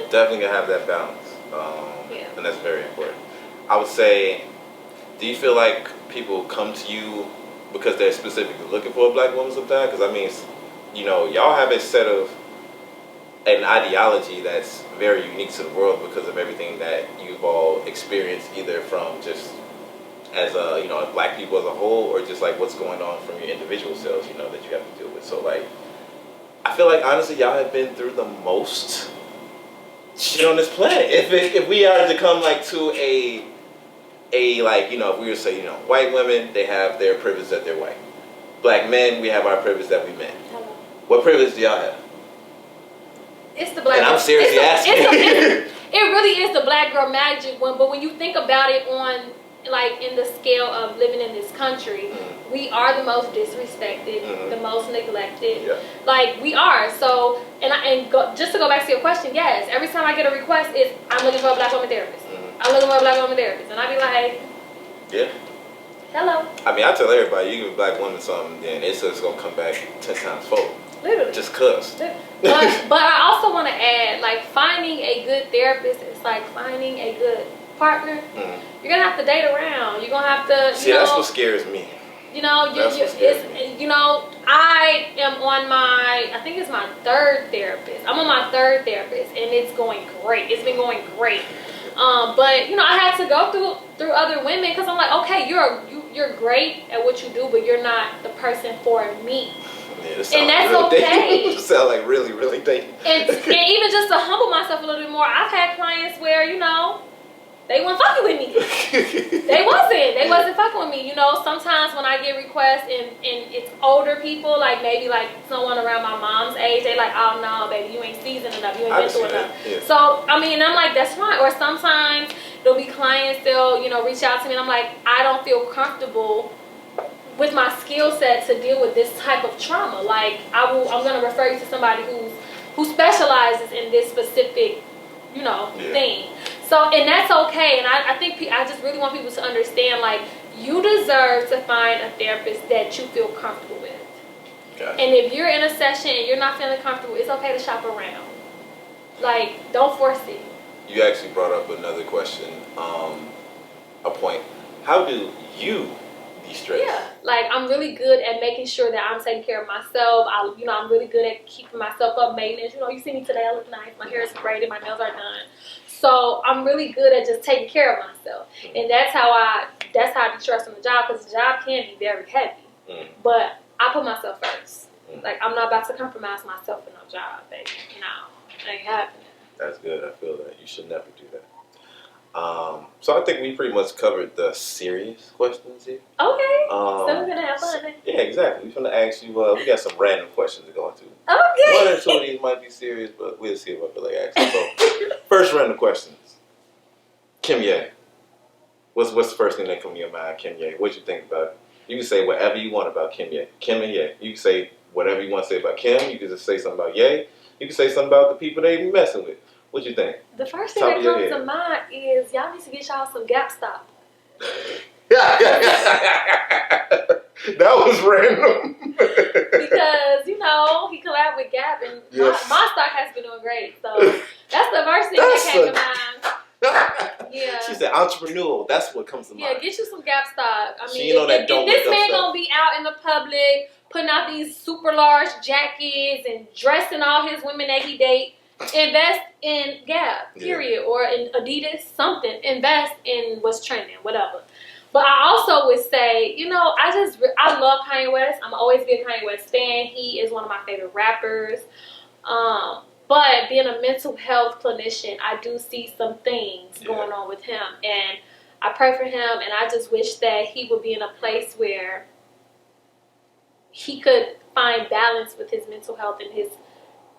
Definitely gonna have that balance. And that's very important. I would say, do you feel like people come to you because they're specifically looking for a black woman sometimes? Because I mean, you know, y'all have a set of an ideology that's very unique to the world because of everything that you've all experienced, either from just as a, you know, black people as a whole, or just like what's going on from your individual selves, you know, that you have to deal with. So like, I feel like honestly, y'all have been through the most shit on this planet. If we are to come like to a like, you know, if we were to say, you know, white women, they have their privilege that they're white. Black men, we have our privilege that we men. What privilege do y'all have? It's the black. And I'm seriously asking. It really is the black girl magic one. But when you think about it on like in the scale of living in this country, we are the most disrespected, the most neglected. Like we are. So just to go back to your question, yes, every time I get a request, it's I'm looking for a black woman therapist. I'm looking for a black woman therapist, and I be like, hello. I mean, I tell everybody, you give a black woman something, then it's just gonna come back 10 times fold. Literally. Just cuz. But I also want to add, like, finding a good therapist is like finding a good partner. You're gonna have to date around. You're gonna have to. See, that's what scares me. You know, you know, I am on I think it's my third therapist. I'm on my third therapist, and it's going great. It's been going great. But you know, I had to go through other women because I'm like, okay, you're great at what you do, but you're not the person for me. And that's okay. You sound like really, really dating. And even just to humble myself a little bit more, I've had clients where, you know, they weren't fucking with me. They wasn't fucking with me. You know, sometimes when I get requests and it's older people, like maybe like someone around my mom's age, they like, oh no, baby, you ain't seasoned enough, you ain't been through enough. So I mean, I'm like, that's fine. Or sometimes there'll be clients, they'll, you know, reach out to me and I'm like, I don't feel comfortable with my skill set to deal with this type of trauma. Like I'm gonna refer you to somebody who specializes in this specific, you know, thing. So, and that's okay. And I think I just really want people to understand, like, you deserve to find a therapist that you feel comfortable with. And if you're in a session and you're not feeling comfortable, it's okay to shop around. Like, don't force it. You actually brought up another question, a point. How do you de-stress? Yeah, like I'm really good at making sure that I'm taking care of myself. I'm really good at keeping myself up, maintenance. You know, you see me today, I look nice. My hair is braided, my nails are done. So I'm really good at just taking care of myself, and that's how I de-stress on the job, because the job can be very heavy. But I put myself first. Like I'm not about to compromise myself for no job, baby. No, it ain't happening. That's good. I feel that you should never do that. So I think we pretty much covered the serious questions here. Okay. So we're gonna have fun then. Yeah, exactly. We're gonna ask you. We got some random questions to go into. Okay. One or two of these might be serious, but we'll see if I feel like asking. So, first random questions. Kanye. What's the first thing that comes to your mind, Kanye? What you think about it? You can say whatever you want about Kanye. Kim and Ye. You can say whatever you want to say about Kim. You can just say something about Ye. You can say something about the people they be messing with. What you think? The first thing that comes to mind is y'all need to get y'all some Gap stock. That was random. Because, you know, he collabed with Gap and my stock has been doing great. So that's the first thing that came to mind. entrepreneurial. That's what comes to mind. Yeah, get you some Gap stock. I mean, that if this man gonna be out in the public putting out these super large jackets and dressing all his women that he date, invest in Gap, period, or in Adidas, something. Invest in what's trending, whatever. But I also would say, I love Kanye West. I'm always be a Kanye West fan. He is one of my favorite rappers. But being a mental health clinician, I do see some things going on with him. And I pray for him, and I just wish that he would be in a place where he could find balance with his mental health and his...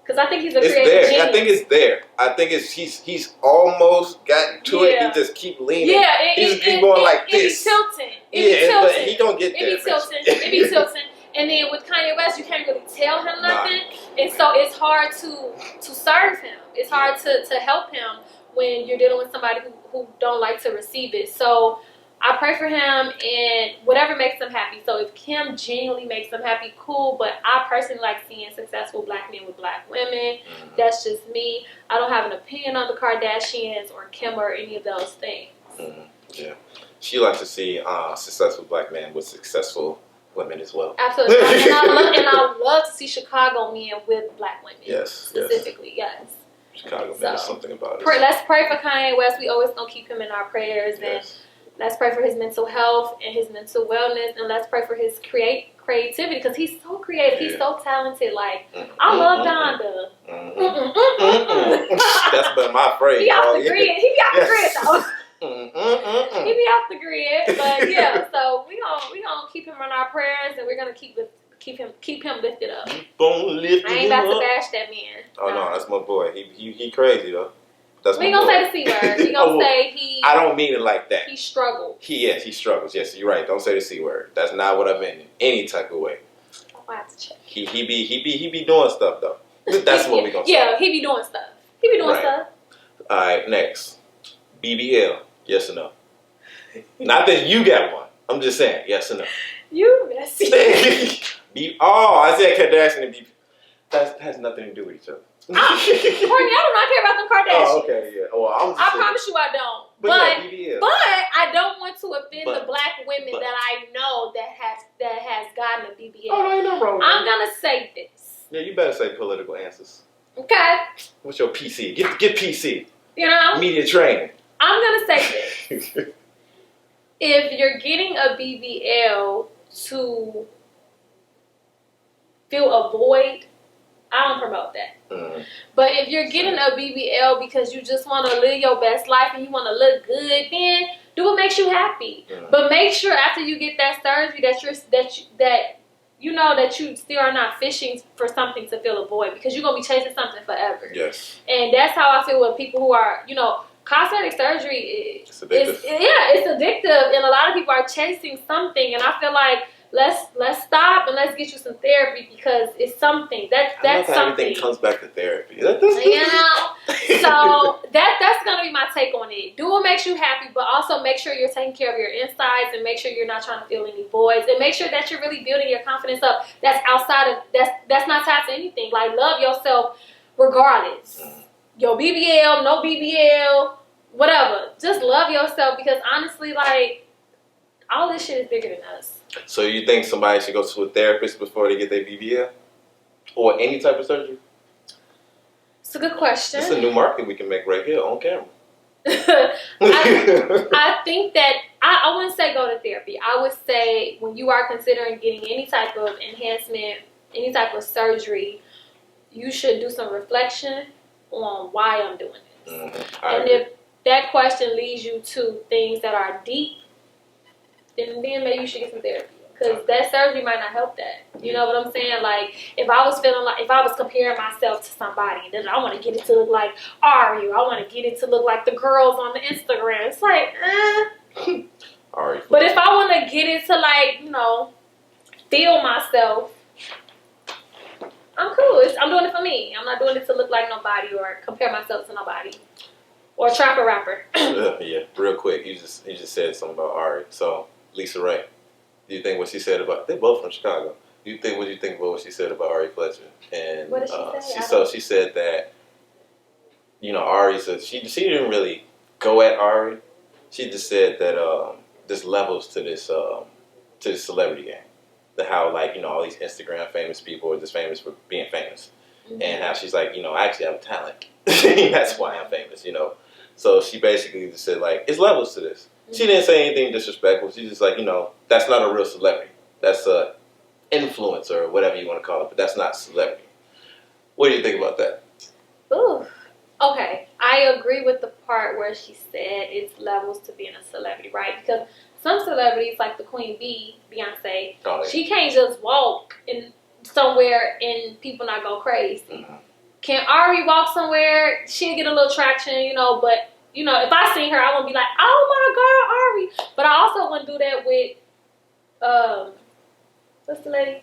Because I think he's a creative genius. I think it's there. I think he's almost gotten to it. He just keep leaning. Yeah, he just keep going like this. It be tilting. But he don't get there. It be tilting. And then with Kanye West, you can't really tell him nothing. And so it's hard to serve him. It's hard to help him when you're dealing with somebody who don't like to receive it. So I pray for him and whatever makes him happy. So if Kim genuinely makes him happy, cool. But I personally like seeing successful black men with black women. That's just me. I don't have an opinion on the Kardashians or Kim or any of those things. Yeah. She likes to see successful black men with successful women as well. Absolutely. and I love to see Chicago men with black women. Yes. Specifically, yes. Chicago men is something about it. Let's pray for Kanye West. We always gonna keep him in our prayers. And let's pray for his mental health and his mental wellness. And let's pray for his creativity, because he's so creative. He's so talented. Like, I love Donda. That's been my phrase. He off the grid. He be off the grid, though. He be off the grid, but yeah. So we gonna keep him in our prayers, and we're gonna keep him lifted up. I ain't about to bash that man. Oh no, that's my boy. He crazy though. That's we gonna say the C word. We gonna say he. I don't mean it like that. He struggled. He struggles. Yes, you're right. Don't say the C word. That's not what I meant in any type of way. I have to check. He be doing stuff though. That's what we gonna say. Yeah, he be doing stuff. Stuff. All right, next. BBL. Yes or no? Not that you got one. I'm just saying, yes or no. You messy. I said Kardashian and BBL. That has nothing to do with each other. Courtney, I do not care about them Kardashians. Oh, okay, yeah. Well, I promise you I don't. But I don't want to offend the black women that I know that has gotten a BBL. Oh, no, you're not wrong. I'm gonna say this. Yeah, you better say political answers. Okay. What's your PC? Get PC. Media training. I'm gonna say this. If you're getting a BBL to fill a void, I don't promote that. But if you're getting a BBL because you just want to live your best life and you want to look good, then do what makes you happy. But make sure after you get that surgery that you still are not fishing for something to fill a void, because you're gonna be chasing something forever. Yes. And that's how I feel with people who are, cosmetic surgery. It's addictive. It's addictive, and a lot of people are chasing something. And I feel like let's stop and let's get you some therapy, because it's something that's something. Everything comes back to therapy. So that's gonna be my take on it. Do what makes you happy, but also make sure you're taking care of your insides, and make sure you're not trying to fill any voids, and make sure that you're really building your confidence up. That's outside of that's not tied to anything. Like, love yourself regardless. Your BBL, no BBL, whatever. Just love yourself, because honestly, like, all this shit is bigger than us. So you think somebody should go to a therapist before they get their BBL? Or any type of surgery? It's a good question. It's a new market we can make right here on camera. I think that I wouldn't say go to therapy. I would say when you are considering getting any type of enhancement, any type of surgery, you should do some reflection on why I'm doing this. And if that question leads you to things that are deep, then maybe you should get some therapy, because that surgery might not help that. You know what I'm saying? Like, if I was comparing myself to somebody, then I want to get it to look like Ari, or I want to get it to look like the girls on the Instagram. It's like, Ari. But if I want to get it to, like, feel myself, I'm cool. I'm doing it for me. I'm not doing it to look like nobody or compare myself to nobody. Or a trapper rapper. Yeah, real quick. You just said something about Ari. So, Lisa Ray, do you think what she said about... They're both from Chicago. What do you think about what she said about Ari Fletcher? And what did she say? She said that, Ari said... She didn't really go at Ari, She just said that there's levels to this celebrity game. The how like all these Instagram famous people are just famous for being famous, and how she's like I actually have a talent. That's why I'm famous. So she basically just said like it's levels to this. She didn't say anything disrespectful. She just like that's not a real celebrity. That's a influencer or whatever you want to call it, but that's not celebrity. What do you think about that? Ooh. Okay, I agree with the part where she said it's levels to being a celebrity, right? Because some celebrities, like the Queen Bee, Beyonce, she can't just walk in somewhere and people not go crazy. Can Ari walk somewhere? She'll get a little traction, but if I seen her, I won't be like, oh my God, Ari. But I also wouldn't do that with what's the lady?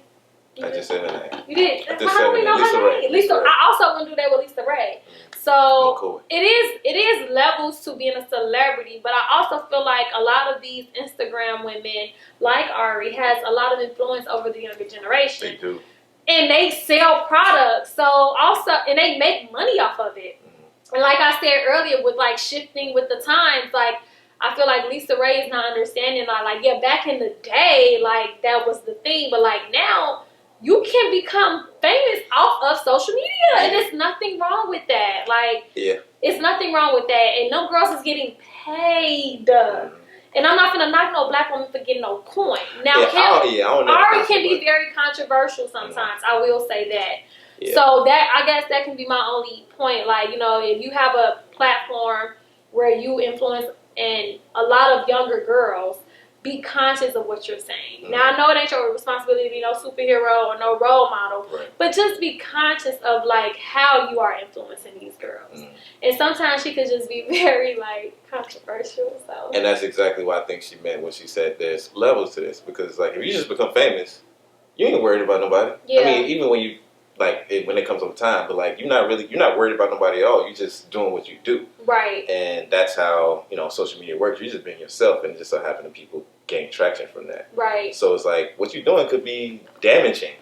I just said her name. You did? I just How do we know her name? Lisa Ray. I also wouldn't do that with Lisa Ray. So it is levels to being a celebrity, but I also feel like a lot of these Instagram women, like Ari, has a lot of influence over the younger generation. They do. And they sell products, and they make money off of it. And like I said earlier, with like shifting with the times, like I feel like Lisa Ray is not understanding like back in the day, like that was the thing, but like now you can become famous off of social media, and there's nothing wrong with that. Like it's nothing wrong with that, and them girls is getting paid. And I'm not gonna knock no black woman for getting no coin. Now, Ari can be very controversial sometimes. I will say that. Yeah. So I guess that can be my only point. Like, if you have a platform where you influence and a lot of younger girls, be conscious of what you're saying. Now, I know it ain't your responsibility to be no superhero or no role model, but just be conscious of like how you are influencing these girls. And sometimes she could just be very like controversial. So. And that's exactly what I think she meant when she said there's levels to this, because like if you just become famous, you ain't worried about nobody. Yeah. I mean, even when you when it comes over time, but like you're not worried about nobody at all. You're just doing what you do. Right. And that's how social media works. You're just being yourself, and it just so happen to people gain traction from that. Right. So it's like what you're doing could be damaging.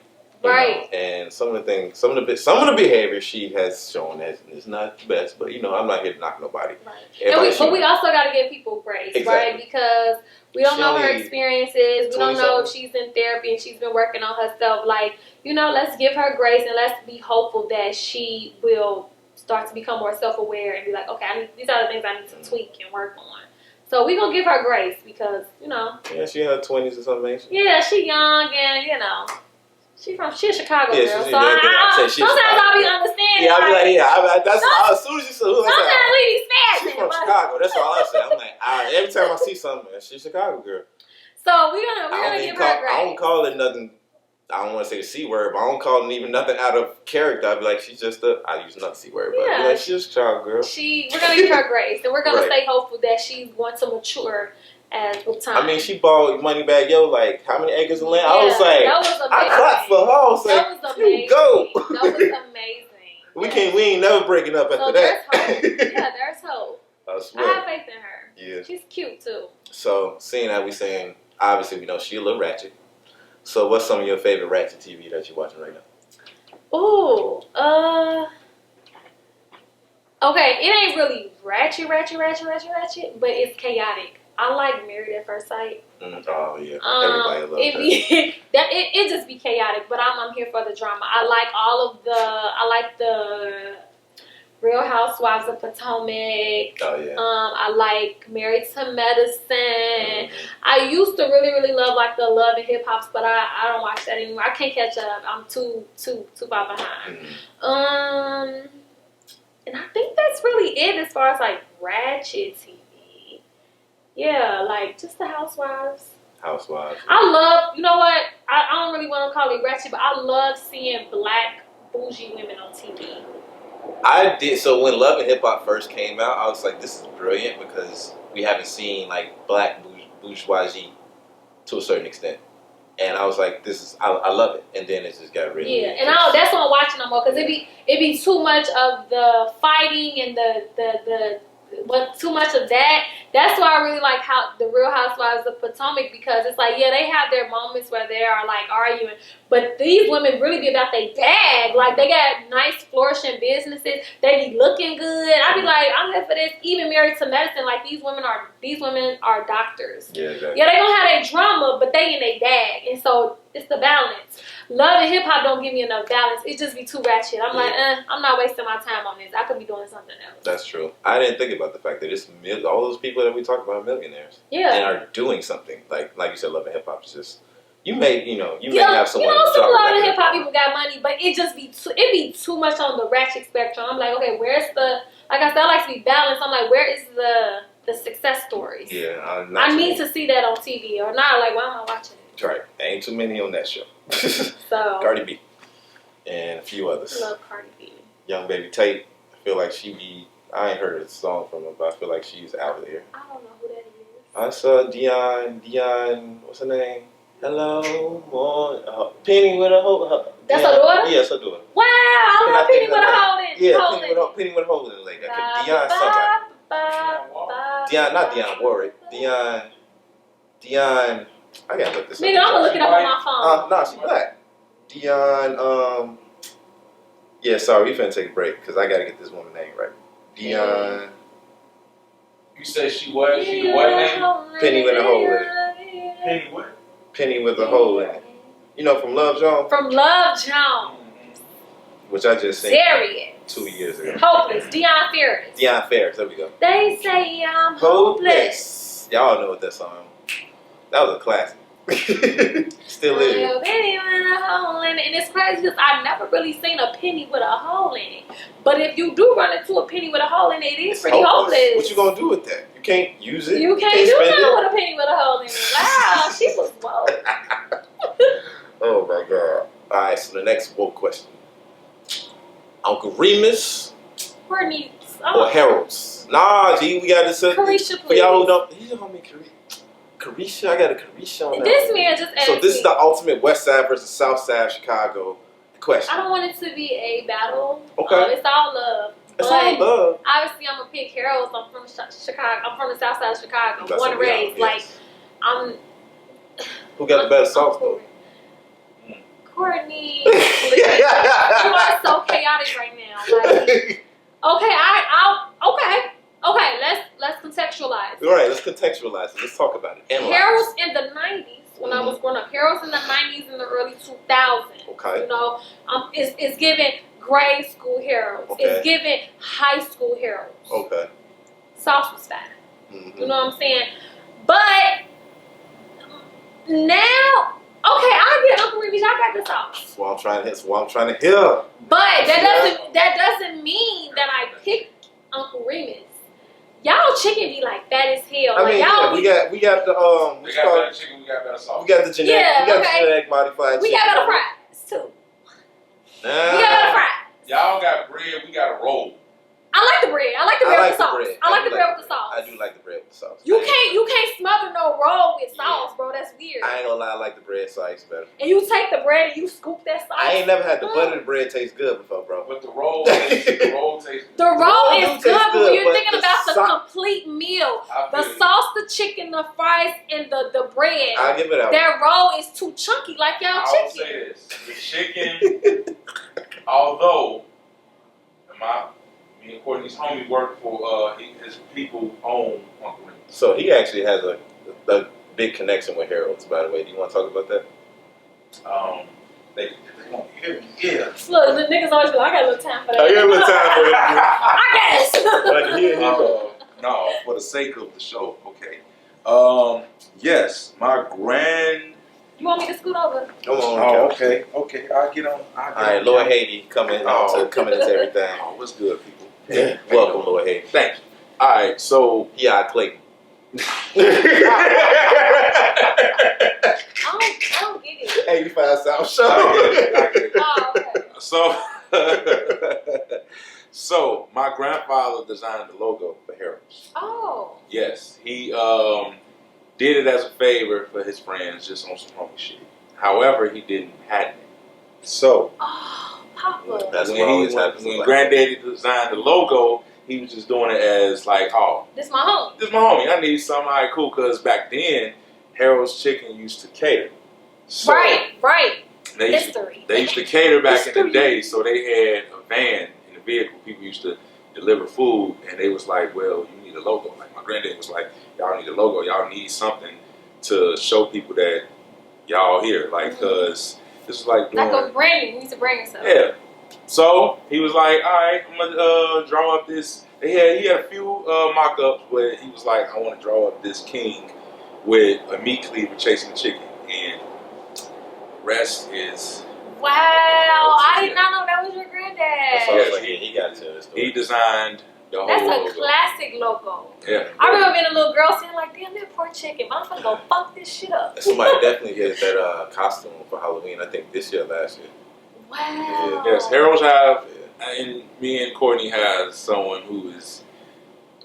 Right. And some of the behavior she has shown is not the best, but I'm not here to knock nobody. Right. But we also got to give people grace, right? Because we don't know her experiences. We don't know if she's in therapy and she's been working on herself. Like, let's give her grace and let's be hopeful that she will start to become more self-aware and be like, okay, these are the things I need to tweak and work on. So we're going to give her grace because, Yeah, she in her 20s or something. Yeah, she young and, she's a Chicago girl. So sometimes I'll be understanding. Yeah, I'll be like, as soon as you said, sometimes we be spazzing. She's from Chicago. That's all I say. I'm like, every time I see something, she's a Chicago girl. So we're gonna give her grace. I don't call it nothing. I don't want to say the C word, but I don't call it even nothing out of character. I'd be like, she's just I use another C word, but I'd be like, she's a child girl. We're gonna give her grace, and we're gonna stay hopeful that she's going to mature with time. I mean, she bought Moneybag Yo like how many acres of land? Yeah, I was like, that was amazing. I clapped for her. I was like, that was amazing. Go. That was amazing. We ain't never breaking up after that. There's hope. Yeah, there's hope. I swear. I have faith in her. Yeah. She's cute too. So seeing that, we saying obviously we know she a little ratchet. So what's some of your favorite ratchet TV that you're watching right now? Ooh, okay, it ain't really ratchet, but it's chaotic. I like Married at First Sight. Oh yeah, everybody loves that. It just be chaotic, but I'm here for the drama. I like the Real Housewives of Potomac. Oh yeah. I like Married to Medicine. I used to really, really love like the Love and Hip Hops, but I don't watch that anymore. I can't catch up. I'm too far behind. And I think that's really it as far as like ratchet TV. Yeah, like just the Housewives. Housewives. I love, you know what? I don't really want to call it ratchet, but I love seeing black bougie women on TV. I did. So when Love and Hip Hop first came out, I was like, this is brilliant because we haven't seen like black bourgeoisie to a certain extent. And I was like, I love it. And then it just got really. Yeah, and that's why I'm watching no more because it be too much of the fighting and the but too much of that. That's why I really like how the Real Housewives of Potomac, because it's like, yeah, they have their moments where they are like arguing, but these women really be about their bag. Like they got nice flourishing businesses. They be looking good. I be like, I'm here for this. Even Married to Medicine, like these women are doctors. Yeah, exactly. Yeah, they don't have their drama, but they in their bag, and so it's the balance. Love and hip hop don't give me enough balance. It just be too ratchet. I'm like, I'm not wasting my time on this. I could be doing something else. That's true. I didn't think about the fact that it's all those people that we talk about are millionaires. Yeah. And are doing something. Like you said, Love and Hip Hop is just, you may have someone. Some Love and Hip Hop people got money, but it just be too much on the ratchet spectrum. I'm like, okay, where's the, like I said, I like to be balanced. I'm like, where is the success stories? Yeah. I need to see that on TV, or not, like, why am I watching it? Right. Ain't too many on that show. So Cardi B. And a few others. Love Cardi B. Young Baby Tate. I feel like I ain't heard a song from her, but I feel like she's out there. I don't know who that is. I saw Dion, what's her name? Hello, morning. Penny with a hole. That's her daughter? Yes, her daughter. Wow, I love Penny with a hole in it. Yeah, Penny with a hole in it. Like that. Dion somebody. Dion, not Dion Warwick. Dion. I gotta look this up. Nigga, I'm gonna look it up on my phone. No, she's black. Dion. Yeah, sorry, we finna take a break because I gotta get this woman's name right. Dion. You said she what? She what name? Penny with a hole in it. Penny what? Penny with a hole in it. You know, from Love Jones? From Love Jones. Which I just seen Darius. 2 years ago. Hopeless. Dion Ferris. Dion Ferris, there we go. They say I'm hopeless. Y'all know what that song. That was a classic. Still is. A penny with a hole in it. And it's crazy because I've never really seen a penny with a hole in it. But if you do run into a penny with a hole in it, it is pretty hopeless. What you gonna do with that? You can't use it. You can't do nothing with a penny with a hole in it. Wow, she was woke. Oh my God. Alright, so the next woke question. Uncle Remus Courtney. or Harold's? Nah, G, we got this. Carisha, For y'all who please. don't, you know me, Carisha, I got a Carisha on that. This man just asked So this me. is the ultimate West Side versus South Side Chicago question. I don't want it to be a battle. Okay. It's all love. It's But all love. obviously, I'm gonna pick Harold's. I'm from Chicago. I'm from the South Side of Chicago. That's Born and what we are, raised. Like, yes. I'm. Who got the better sauce though? Courtney, you are so chaotic right now. Like, let's contextualize. All right, let's contextualize it. Let's talk about it. Analyze. Harold's in the 90s when I was growing up. Harold's in the 90s and the early 2000s. Okay. You know, it's giving grade school Harold's. Okay. It's giving high school Harold's. Okay. Sauce was fine. Mm-hmm. You know what I'm saying? But now, I get Uncle Remus. I got the sauce. That's what I'm trying to hear. But that doesn't mean that I picked Uncle Remus. Y'all chicken be like fat as hell. I mean, y'all yeah, we got the We got better chicken, we got better sauce. we got the genetic, Yeah, we got okay. the genetic modified. we chicken. got better fries too. Nah. We got better fries. Y'all got bread, we got a roll. I like the bread. I like the bread with the sauce. I like the bread with the sauce. I do like the bread with the sauce. You can't smother no roll with sauce, bro. That's weird. I ain't gonna lie, I like the bread sauce better. And you take the bread and you scoop that sauce. I ain't never had the buttered bread taste good before, bro. But the roll tastes The roll do is taste good, but good, when you're but thinking the about the sauce- complete meal, I the feel you. sauce, the chicken, the fries, and the bread, I'll give it out. that roll is too chunky, like y'all I'll chicken. say this. The chicken, although me and Courtney's homie work for his people own Uncle Remus. So he actually has a big connection with Harold's, by the way. Do you want to talk about that? They won't hear me. Yeah. Look, the niggas always be like, I got a little time for that. I got a little time for it. I guess. Like, here. No, for the sake of the show, okay. Yes, my grand. You want me to scoot over? Come on. Oh, okay. okay. I'll get on. All right, Lord Haiti coming into everything. Oh, what's good, people? Yeah. Welcome, Lord Haiti. Thank you. All right, so Yeah, Clayton. I don't get it. 85 South Show. I get it. Oh, okay. So my grandfather designed the logo for Harold's. Oh. Yes, he did it as a favor for his friends, just on some homie shit. However, he didn't patent it. So Oh, Papa. That's what always happens. when Granddaddy designed the logo, he was just doing it as like, oh, This my home. this is my homie. I need something. All right, cool. Because back then, Harold's Chicken used to cater. So Right. They used to cater back in the day, so they had a van in the vehicle. People used to deliver food, and they was like, well, you need a logo. Like my granddad was like, y'all need a logo. Y'all need something to show people that y'all here. Like, because this is like doing... Like a branding. You need to brand yourself. Yeah. So he was like, all right, I'm going to draw up this. He had a few mock-ups, but he was like, I want to draw up this king with a meat cleaver chasing the chicken. And rest is... Wow, I did not know that was your granddad. That's all like, he got to this. He designed the whole That's logo. a classic logo. Yeah. I remember being a little girl saying like, damn, that poor chicken. I'm gonna go fuck this shit up. Somebody definitely did that costume for Halloween. I think this year, last year. Wow. Yes, Harold's have, and me and Courtney has someone who is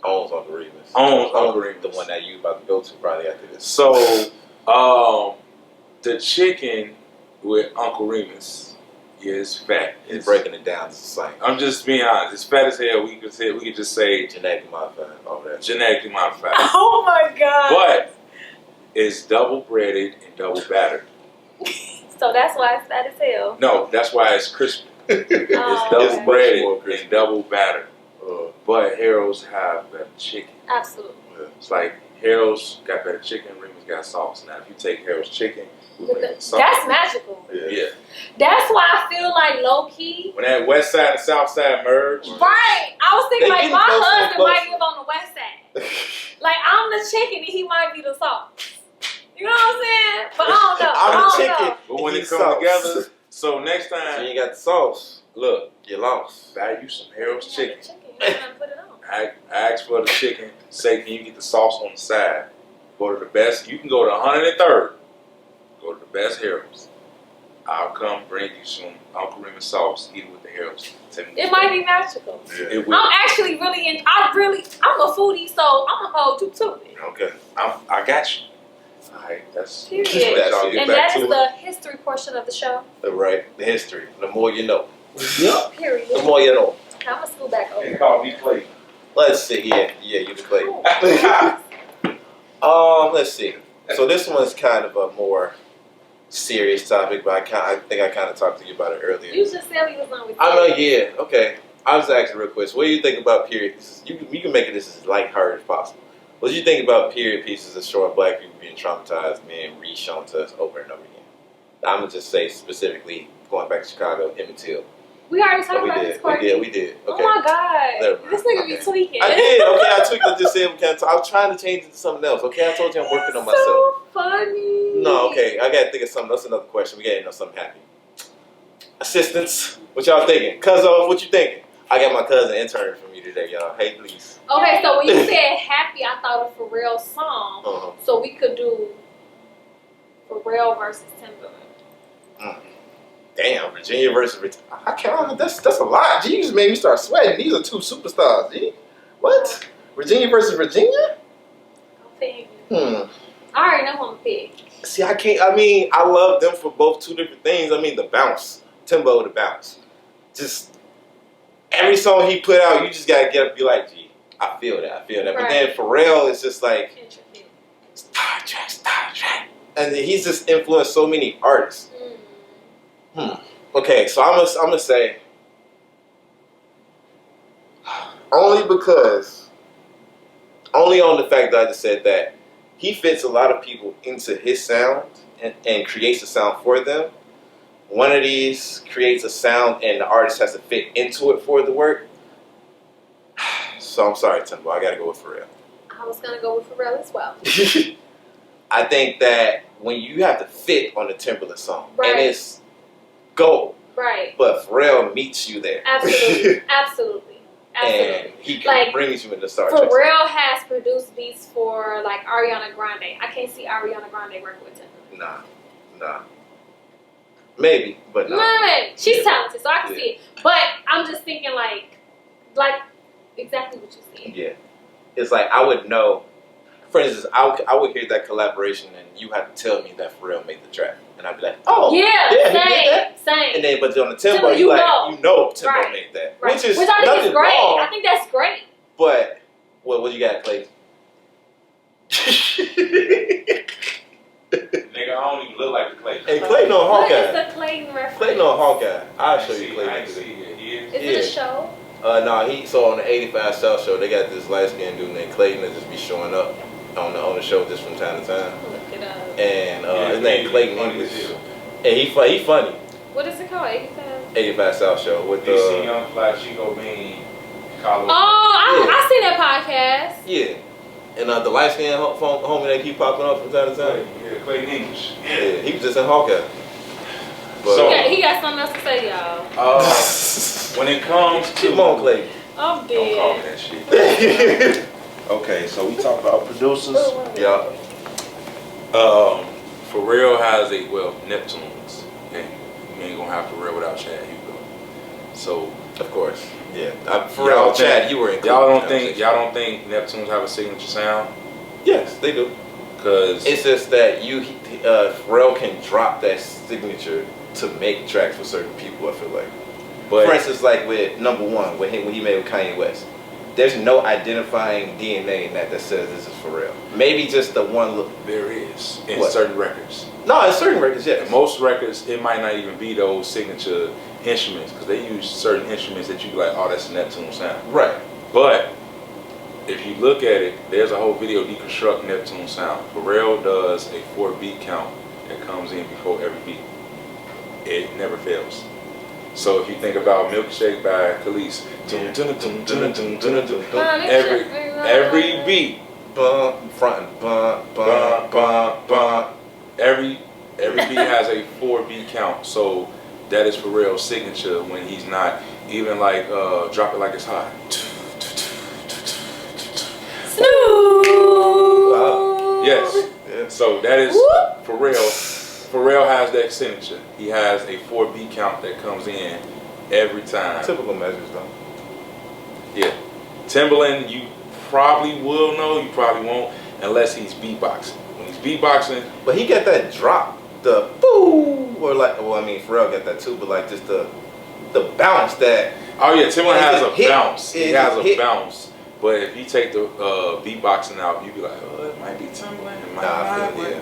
owns Uncle Remus. Owns Uncle Remus. The one that you about to go to probably after this. So, the chicken with Uncle Remus is fat. It's breaking it down. It's the same. I'm just being honest. It's fat as hell. We could just say Genetically modified. All that. genetically modified. Oh my god. But it's double breaded and double battered. So that's why it's fat as hell. No, that's why it's crispy. It's Oh, double okay. breaded More crispy. and double battered. But Harold's have better chicken. Absolutely. It's like Harold's got better chicken, Remus got sauce. Now, if you take Harold's chicken, That's magical. yeah. That's why I feel like low key. When that west side and south side merge, Right. I was thinking They like getting my closer and husband might closer. live on the west side. Like I'm the chicken and he might be the sauce. You know what I'm saying? But I don't know. I'm the I don't chicken. know. but when He it come sauce. together, so next So time, you got the sauce. look, You lost. buy you some Harold's You chicken. have the chicken. You gotta put it on. Ask for the chicken. Say, can you get the sauce on the side? Go to the best. You can go to 103rd. Go to the best Harold's. I'll come bring you some Uncle Remus sauce. Eat it with the Harold's. It might be magical. It will. I'm actually really I'm a foodie, so I'm gonna hold you to it. Okay. I got you. All right, that's Period. let y'all get And back that to is it. the history portion of the show. Right. The history. The more you know. Yep. Period. The more you know. I'm gonna scoot back They over. call me Clay. Let's see. Yeah, you can play. Let's see. So this one's kind of a more serious topic, but I think I kind of talked to you about it earlier. You just said we was on with I know, yeah, okay. I was asking real quick. So what do you think about period pieces? You can make it as lighthearted as possible. What do you think about period pieces that showing black people being traumatized, being re-shown to us over and over again? I'm gonna just say specifically going back to Chicago, Emmett Till. We already talked We about this did. part. We did. Okay. Oh my god. Never mind. This nigga be Okay. tweaking. I did. Okay, I tweaked what just said. Okay, I was trying to change it to something else. Okay, I told you I'm working on myself. So funny. No, okay, I gotta think of something. That's another question. We gotta know something happy. Assistants, what y'all thinking? Cousin, what you thinking? I got my cousin interning for me today, y'all. Hey, please. Okay, so when you said happy, I thought of Pharrell's song. Uh-huh. So we could do Pharrell versus Timberland. Damn, Virginia versus Virginia. I can't. That's a lot. G, you just made me start sweating. These are two superstars. G, what? Virginia versus Virginia? I'm picking. I I already know who I'm pick. See, I can't. I mean, I love them for both two different things. I mean, the bounce, Timbo, the bounce. Just every song he put out, you just gotta get up and be like, gee, I feel that. But Right. then Pharrell is just like Intricate. Star Trek, and he's just influenced so many artists. Okay, so I'm gonna say only on the fact that I just said that he fits a lot of people into his sound and creates a sound for them. One of these creates a sound and the artist has to fit into it for the work. So I'm sorry, Timbo, I gotta go with Pharrell. I was gonna go with Pharrell as well. I think that when you have to fit on the Timberland song, Right. and it's gold, Right. but Pharrell meets you there. Absolutely. Absolutely. And he Like, brings you into Star Trek. Pharrell has produced beats for like Ariana Grande. I can't see Ariana Grande working with Timberland. Nah. Maybe, but no. No, she's talented, so I can Yeah. see it. But I'm just thinking like exactly what you said. Yeah. It's like I would know. For instance, I would hear that collaboration and you have to tell me that Pharrell made the track. And I'd be like, oh. Yeah, he did that. same. And then, but on the Timbo, Timbo, you you like, know. you know Timbo Right. made that. Right. Which is I think nothing is great. wrong. I think that's great. But what you got, Clay? Nigga, I don't even look like the Clay. Hey, Clay no What is Hawkeye. the Clayton reference? Clay no Hawkeye. I'll show you Clay. I see it. He is. Is it a show? No, so on the 85 South show, they got this light skinned dude named Clayton that just be showing up on the show just from time to time. Look it up. And his name Clayton English. And he funny. What is it called? 85? 85 South show with DC Young Fly, Chico Bean, Carlos. Oh, I seen that podcast. Yeah. And the light skinned homie that keep popping up from time to time. Yeah, Clayton English. Yeah, he was just in Hawkeye. But, So- He got something else to say, y'all. When it comes to come on, Clay. I'm don't call me dead. that shit. Okay, so we talk about producers. Yeah. Pharrell has Neptunes. Okay, you ain't gonna have Pharrell without Chad Hugo. So Of course. Yeah. For y'all real, Chad, think- you were in. y'all don't think Neptunes have a signature sound? Yes, they do. Cause It's just that Pharrell can drop that signature to make tracks for certain people. I feel like. but For instance, like with number one, when he made with Kanye West, there's no identifying DNA in that says this is Pharrell. Maybe just the one look. there is in What? certain records. No, in certain records, yes. In most records, it might not even be those signature instruments because they use certain instruments that you be like, oh, that's a Neptune sound. Right. But if you look at it, there's a whole video deconstruct Neptune sound. Pharrell does a 4-beat count that comes in before every beat. It never fails. So if you think about Milkshake by Khalees, every beat, Bum, front, bum, bum, bum, bum. every beat has a 4-beat count. So that is Pharrell's signature when he's not even like drop it like it's hot. Snoo! Wow. Yes. Yeah. So that is Whoop. Pharrell. Pharrell has that signature. He has a 4-beat count that comes in every time. Typical measures, though. Yeah. Timbaland, you probably will know, you probably won't, unless he's beatboxing. When he's beatboxing, But he got that drop, the boo, or like, well, I mean, Pharrell got that too, but like just the bounce that. oh yeah, Timbaland has a hit. bounce. He It's has a a hit. bounce. But if you take the beatboxing out, you be like, oh, it might be Timbaland. It might not. Yeah.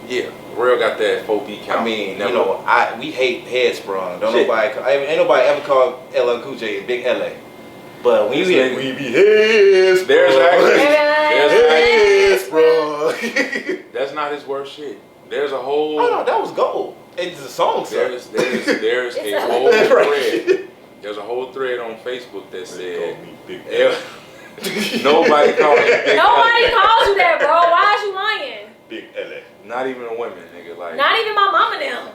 Yeah, Pharrell got that 4-beat count. I mean, Never- you know, we hate head sprung. Don't Shit. ain't nobody ever called LL Cool J Big LA. But when you This hear nigga- we be head sprung. There's actually head sprung. that's not his worst shit. There's a whole Oh no, that was gold. It's the song, sir. there's It's a a- whole Right. thread. There's a whole thread on Facebook that said Big nobody calls you Big Nobody LA. calls you that, bro. Why is you lying? Big LA. Not even the women, nigga. Like Not even my mama them.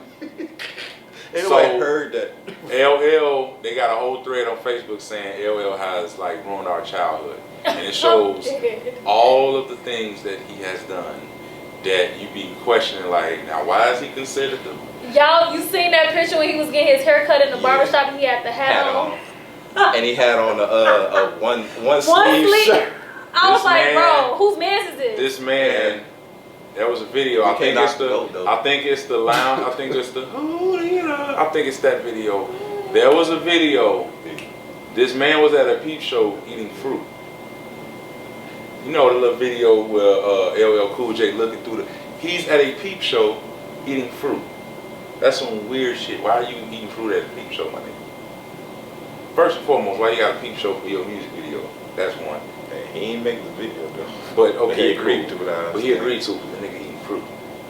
Ain't So- nobody heard that. LL, they got a whole thread on Facebook saying LL has like ruined our childhood, and it shows all of the things that he has done that you be questioning. Like, now why is he considered the Y'all, you seen that picture when he was getting his hair cut in the Yeah. barbershop and he had the hat Hat on? on. And he had on a one One sleeve sleeve. shirt. I was This like, man- bro, whose man's is this? this man? There was a video. You I think can't it's knock the goat, though. I think it's the lounge. I think it's the. I think it's that video. There was a video. This man was at a peep show eating fruit. You know the little video where LL Cool J looking through the. He's at a peep show eating fruit. That's some weird shit. Why are you eating fruit at a peep show, my nigga? First and foremost, why you got a peep show for your music video? That's one. Man, he ain't make the video though. But okay, he agreed cool. to it. But he agreed to it. The nigga eating fruit.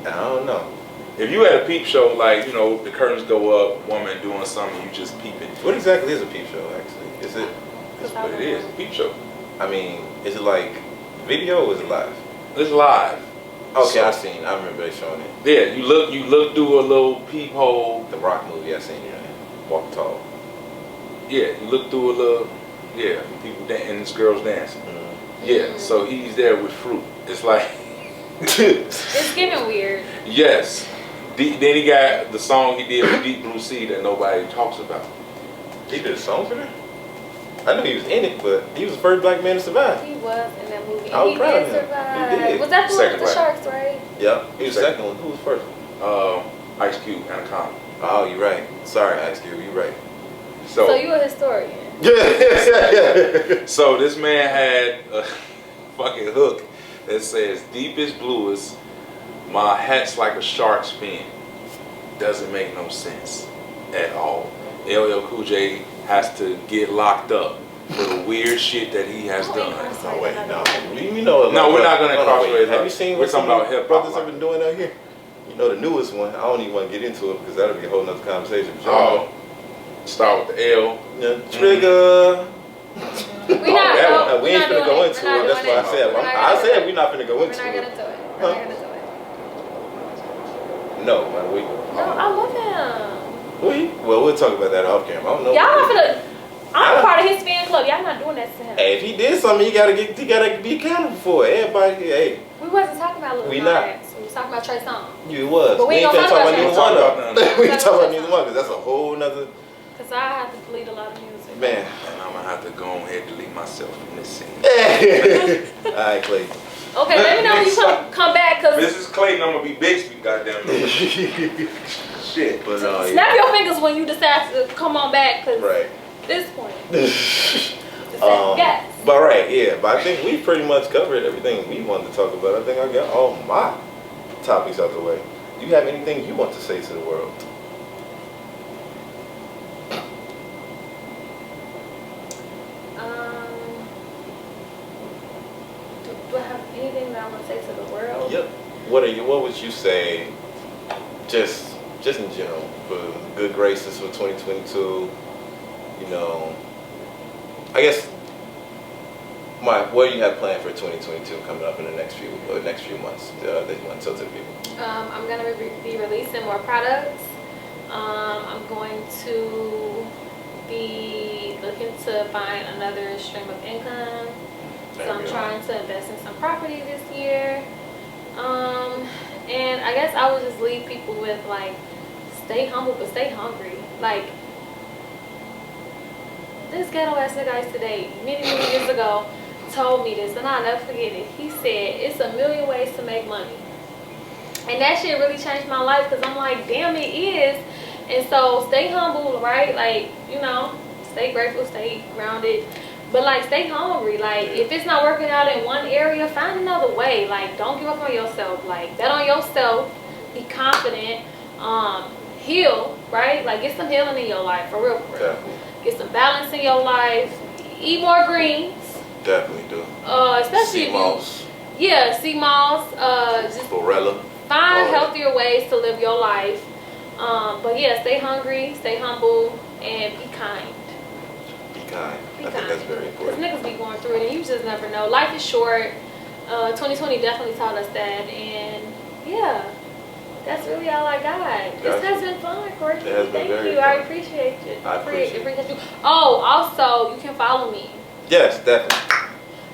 I don't know. If you at a peep show, like, you know, the curtains go up, woman doing something, you just peeping. What exactly is a peep show? Actually, is it? That's what it is. Peep show. I mean, is it like video or is it live? It's live. Okay, So- I remember they showing it. Yeah, you look through a little peephole. The Rock movie, I seen it. Walk Tall. Yeah, you look through a little. Yeah, people and this girl's dancing. Yeah, so he's there with fruit. It's like, It's getting weird. yes. Then he got the song he did with Deep Blue Sea that nobody talks about. He did a song for that? I knew he was in it, but he was the first black man to survive. He was in that movie. I was And he proud did of him. survive. He did. Was that the one Second with the black. sharks, right? Yeah, he was Second. second one. Who was first? Ice Cube, Anaconda. Oh, you're right. Sorry, Ice Cube, you're right. So you a historian. Yeah. So this man had a fucking hook that says deepest bluest, my hat's like a shark's fin. Doesn't make no sense at all. LL Cool J has to get locked up for the weird shit that he has done. Oh wait, no. You know, No, we're not gonna incarcerate. Have you seen We're what talking some about hip brothers hop. have been doing out here? You know, the newest one. I don't even want to get into it because that'll be a whole nother conversation. Oh, start with the L. Yeah, trigger. We not. that No, one. We ain't finna go into it. That's why I said. I said we're not finna go We're into not it. gonna do it. We're not gonna do it. No, man, we. No, I love him. Well, we'll talk about that off camera. I don't know. Y'all not finna. I'm a part of his fan club. Y'all not doing that to him. Hey, if he did something, he gotta be accountable for it. Everybody, hey, We wasn't talking about Lil We Nas not. X. We was talking about Trey Songz. you was. But we ain't ain't gonna finna talk about neither that. one Talk of about them. We ain't talking about that. neither one because that's a whole nother Cause I have to delete a lot of music. man. And I'm gonna have to go ahead and delete myself from this scene. All right, Clay. Okay, let me know when you come back. Cause Mrs. Clayton, I'm gonna be Bixby, goddamn it. Shit. But snap your fingers when you decide to come on back. Cause right. this point. Um, Yes. But right, yeah. But I think we pretty much covered everything we wanted to talk about. I think I got all my topics out the way. Do you have anything you want to say to the world? Do I have anything that I want to say to the world? Yep. What would you say, just in general, for good graces for 2022? You know, I guess what do you have planned for 2022 coming up in the next few months that you want to tell to people? I'm gonna be releasing more products. I'm going to be looking to find another stream of income. So I'm trying to invest in some property this year. And I guess I would just leave people with like, stay humble but stay hungry. Like, this ghetto ass nigga I used to date many years ago told me this, and I'll never forget it. He said, it's a million ways to make money. And that shit really changed my life, because I'm like, damn, it is. And so stay humble, right? Like, you know, stay grateful, stay grounded, but like, stay hungry. Like, if it's not working out in one area, find another way. Like, don't give up on yourself. Like, bet on yourself, be confident, heal, right? Like, get some healing in your life, for real, for real. Definitely. Get some balance in your life. Eat more greens. Definitely do. Especially sea moss, sea moss. Just chlorella. find healthier ways to live your life. But yeah, stay hungry, stay humble, and be kind. Be kind. Be I kind. think that's very Because important. niggas be going through it, and you just never know. Life is short. 2020 definitely taught us that, and yeah. That's really all I got. This has been fun, Courtney. It has been Thank very you. I fun. appreciate it. I appreciate you. Oh, also, you can follow me. Yes, definitely.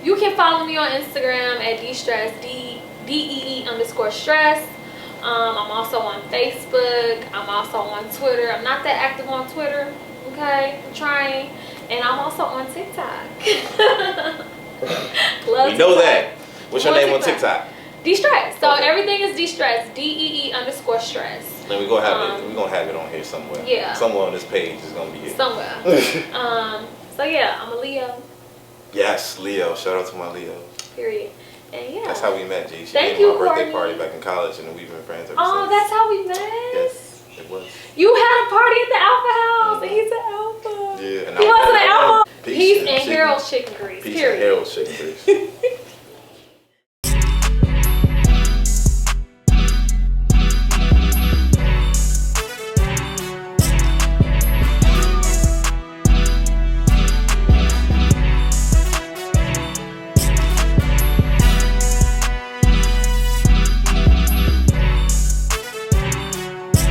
You can follow me on Instagram at DStress, DEE_stress. I'm also on Facebook. I'm also on Twitter. I'm not that active on Twitter. Okay, I'm trying. And I'm also on TikTok. Love We know TikTok. that. What's your name on TikTok? D-Stress. So Okay. everything is D-Stress. DEE_stress. And we're gonna have it. We're gonna have it on here somewhere. Yeah. Somewhere on this page is gonna be it. Somewhere. So yeah, I'm a Leo. Yes, Leo. Shout out to my Leo. Period. And yeah. That's how we met, G. She Thank came to you, my birthday Courtney. party back in college, and we've been friends ever Oh, since. that's how we met. Yes, it was. You had a party at the Alpha House, and he's an Alpha. Yeah, and He wasn't an Alpha. Peace He's and in chicken. Harold's Chicken Grease. Peace and Period. Harold's chicken grease.